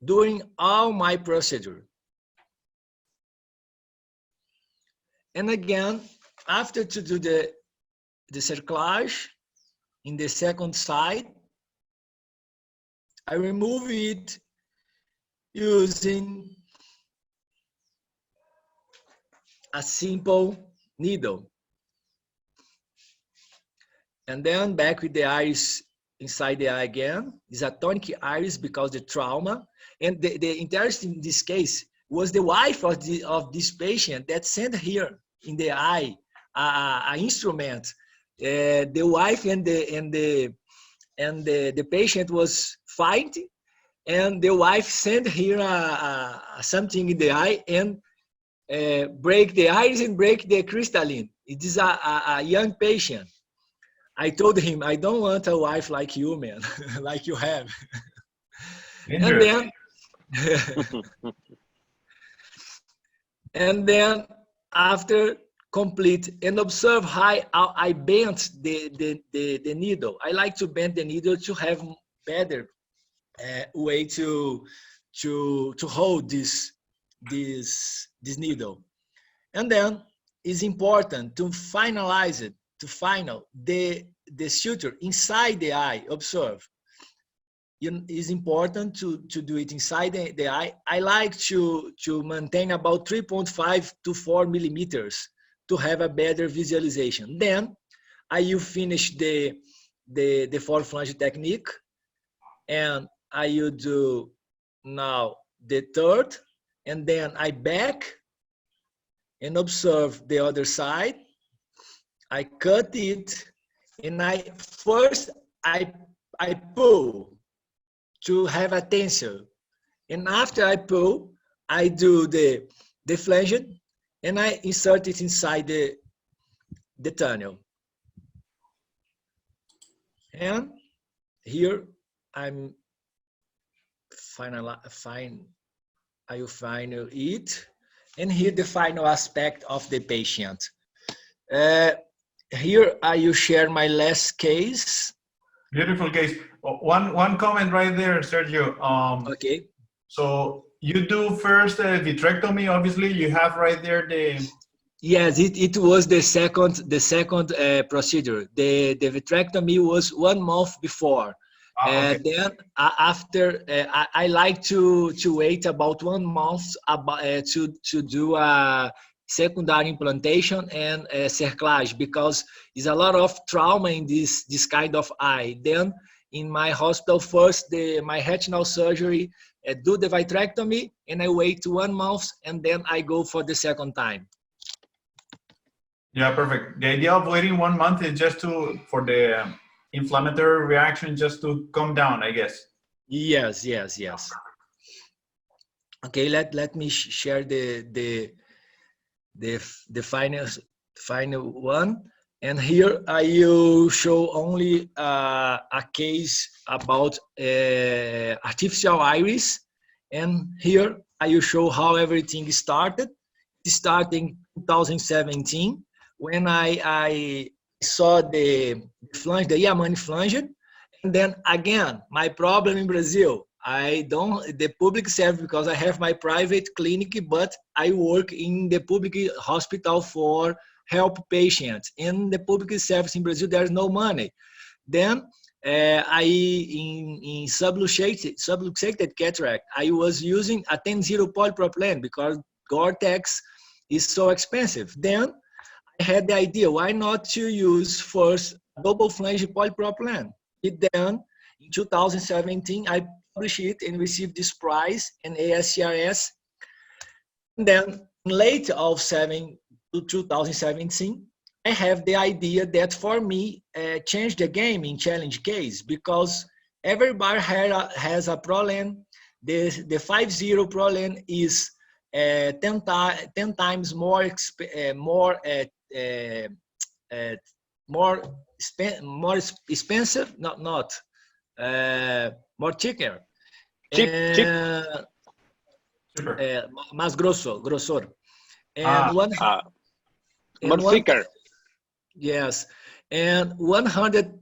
G: during all my procedure. And again, after to do the cerclage in the second side, I remove it using a simple needle. And then back with the iris inside the eye again. It's a tonic iris because the trauma. And the interesting in this case was the wife of this patient that sent here in the eye an instrument. The wife and the patient was fighting, and the wife sent here something in the eye and break the iris and break the crystalline. It is a young patient. I told him, I don't want a wife like you, man, like you have. And then And then after complete and observe how I bent the needle. I like to bend the needle to have better way to hold this needle. And then it's important to finalize it, to final the suture inside the eye. Observe. It's important to do it inside the eye. I like to maintain about 3.5 to 4 millimeters to have a better visualization. Then I will finish the four flange technique, and I will do now the third, and then I back and observe the other side. I cut it, and I pull to have attention. And after I pull, I do the flange, and I insert it inside the tunnel. And here I'm I will final it. And here the final aspect of the patient. Here I will share my last case.
C: Beautiful case. One comment right there, Sergio.
G: Okay.
C: So you do first vitrectomy. Obviously, you have right there the.
G: Yes, it was the second procedure. The vitrectomy was 1 month before.
C: Okay.
G: Then after, I like to wait about 1 month to do a secondary implantation and cerclage, because there's a lot of trauma in this kind of eye. Then in my hospital, first my retinal surgery, do the vitrectomy, and I wait 1 month, and then I go for the second time.
C: Yeah, perfect. The idea of waiting 1 month is just for the inflammatory reaction just to come down, I guess.
G: Yes. Okay, let me share the final one. And here I will show only a case about artificial iris. And here I will show how everything started. Starting 2017, when I saw the flange, the Yamane flange. And then again, my problem in Brazil, the public service, because I have my private clinic, but I work in the public hospital for help patients. In the public service in Brazil, there's no money. Then in subluxated cataract, I was using a 10-0 polypropylene because Gore-Tex is so expensive. Then I had the idea, why not to use first double flange polypropylene? Then in 2017, I published it and received this prize in ASCRS. And then in late of 2017, I have the idea that for me, change the game in challenge case, because everybody has a problem. The 5-0 problem is 10 times more expensive, more thicker.
E: Cheap.
G: Más grosor. And
E: more thicker.
G: Yes, and 100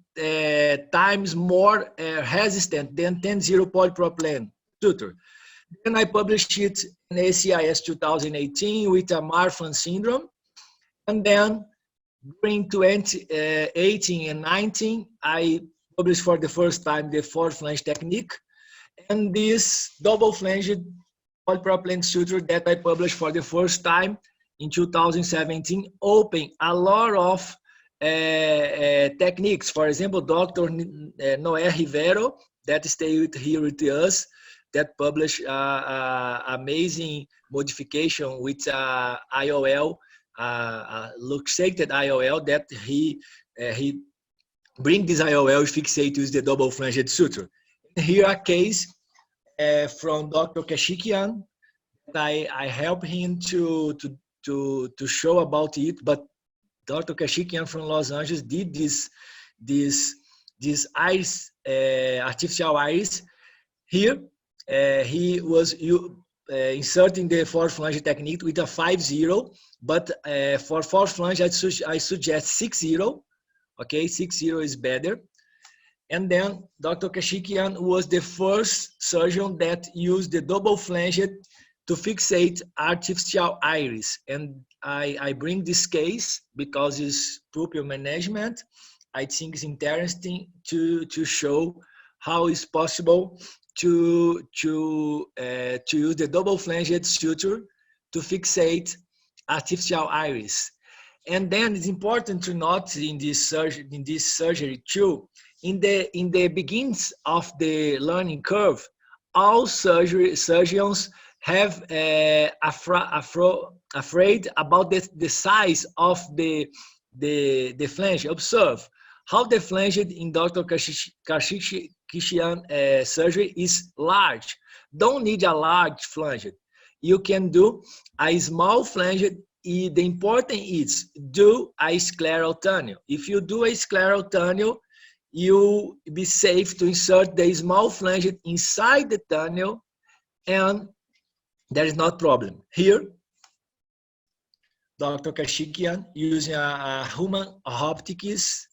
G: times more resistant than 10-0 polypropylene suture. Then I published it in ACIS 2018 with a Marfan syndrome. And then during 2018 and 19, I published for the first time the four flange technique. And this double flanged polypropylene suture that I published for the first time in 2017 opened a lot of techniques. For example, Dr. Noé Rivero, that stayed here with us, that published amazing modification with IOL, luxated IOL, that he bring this IOL fixate with the double flanged suture. Here a case from Dr. Kashikian. I help him to show about it, but Dr. Kashikian from Los Angeles did this iris, artificial iris. Here he was inserting the fourth flange technique with a 5-0, but for fourth flange, I suggest 6-0. Okay, 6-0 is better. And then Dr. Kashikian was the first surgeon that used the double flange to fixate artificial iris. And I bring this case because it's pupil management. I think it's interesting to show how it's possible to use the double flanged suture to fixate artificial iris. And then it's important to note in this surgery too, in the beginnings of the learning curve, all surgeons have afraid about the size of the flange. Observe how the flange in Dr. Kashikian surgery is large. Don't need a large flange. You can do a small flange. The important is do a scleral tunnel. If you do a scleral tunnel, you be safe to insert the small flange inside the tunnel, and there is not problem. Here, Dr. Kashikian using a human optics,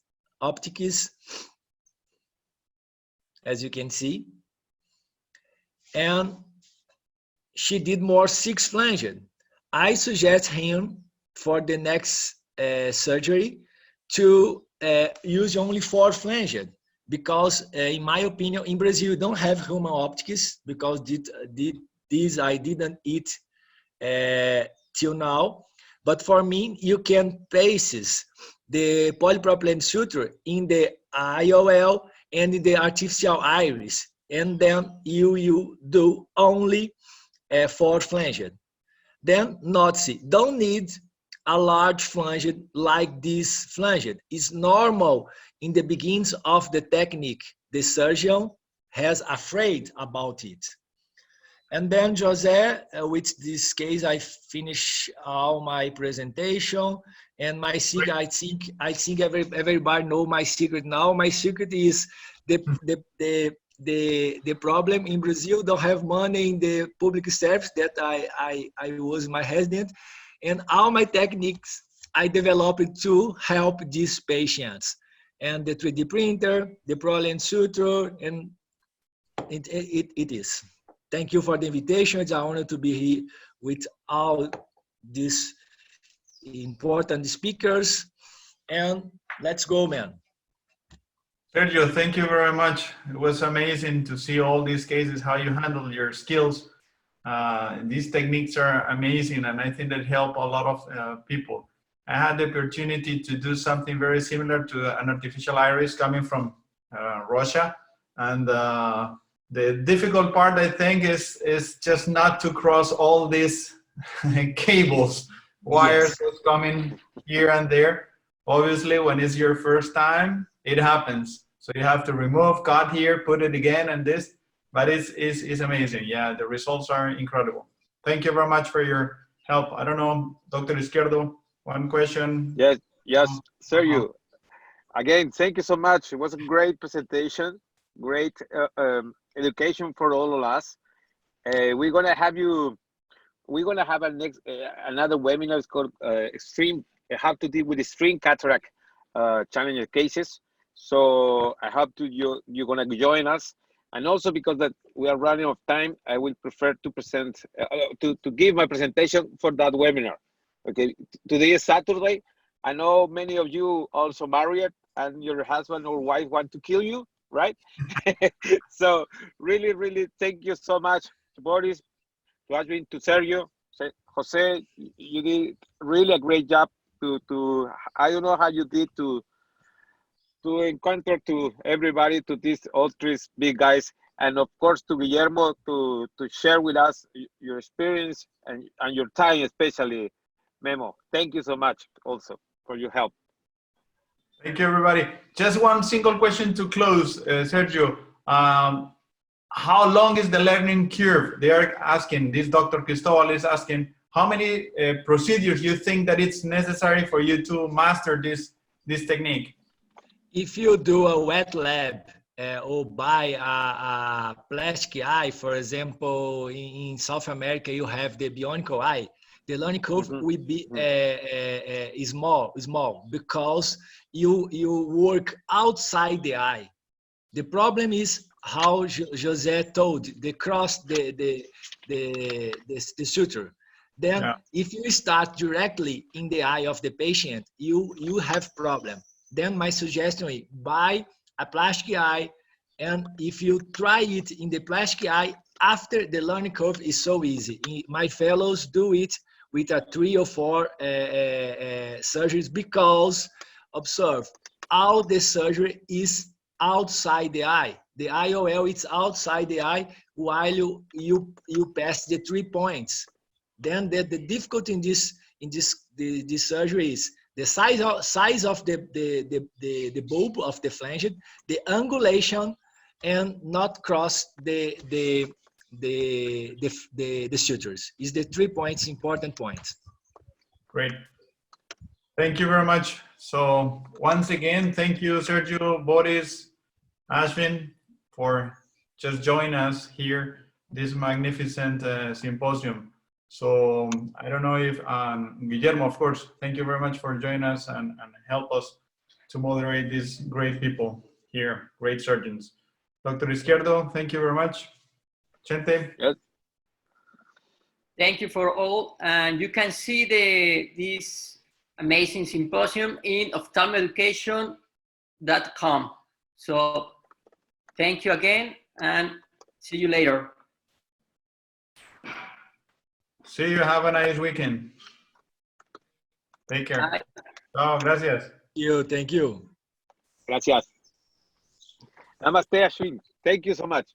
G: as you can see, and she did more 6 flanged. I suggest him for the next surgery to use only 4 flanged, because in my opinion, in Brazil, you don't have human optics, because this I didn't eat till now. But for me, you can paste the polypropylene suture in the IOL and in the artificial iris, and then you do only 4 flanged. Then notice, don't need a large flange like this flange. It's normal in the beginnings of the technique. The surgeon has afraid about it. And then Jose, with this case, I finish all my presentation. And my secret, I think everybody know my secret now. My secret is the problem in Brazil, don't have money in the public service that I was my resident, and all my techniques I developed to help these patients, and the 3D printer, the Prolene suture, and it is. Thank you for the invitation. It's an honor to be here with all these important speakers, and let's go, man.
C: Sergio, thank you very much. It was amazing to see all these cases, how you handle your skills. These techniques are amazing, and I think that help a lot of people. I had the opportunity to do something very similar to an artificial iris coming from Russia. And the difficult part, I think, is just not to cross all these cables, wires yes. coming here and there. Obviously, when it's your first time, it happens. So you have to remove, cut here, put it again, and this. But it's amazing. Yeah, the results are incredible. Thank you very much for your help. I don't know, Dr. Izquierdo, one question.
E: Yes, Sergio. Again, thank you so much. It was a great presentation, great education for all of us. We're gonna have a next another webinar. It's called extreme. Have to deal with extreme cataract challenging cases. So I hope you're gonna join us. And also because that we are running out of time, I will prefer to present to give my presentation for that webinar. Okay, today is Saturday. I know many of you also married, and your husband or wife want to kill you, right? So really, really thank you so much, Boris, to Ashwin, to Sergio, Jose. You did really a great job. To I don't know how you did to encounter to everybody, to these all three big guys, and of course to Guillermo to share with us your experience and your time, especially Memo. Thank you so much also for your help.
C: Thank you, everybody. Just one single question to close, Sergio. How long is the learning curve? They are asking, this Dr. Cristobal is asking, how many procedures you think that it's necessary for you to master this technique?
G: If you do a wet lab or buy a plastic eye, for example, in South America, you have the bionic eye. The learning curve will be small because you work outside the eye. The problem is how Jose told the suture. Then if you start directly in the eye of the patient, you have problem. Then my suggestion is buy a plastic eye, and if you try it in the plastic eye, after the learning curve is so easy. My fellows do it with a 3 or 4 surgeries because, observe, all the surgery is outside the eye. The IOL is outside the eye while you pass the 3 points. Then the difficulty in this surgery is the size of the bulb of the flange, the angulation, and not cross the sutures. Is the 3 points important points.
C: Great. Thank you very much. So once again, thank you, Sergio, Boris, Ashwin, for just joining us here, this magnificent symposium. So I don't know if Guillermo, of course, thank you very much for joining us and help us to moderate these great people here, great surgeons. Dr. Izquierdo, thank you very much. Chente.
E: Yes.
D: Thank you for all. And you can see this amazing symposium in ophthalmeducation.com. So thank you again and see you later.
C: See you. Have a nice weekend. Take care.
D: Bye.
C: Oh, gracias.
G: Thank you.
E: Gracias. Namaste, Ashwin. Thank you so much.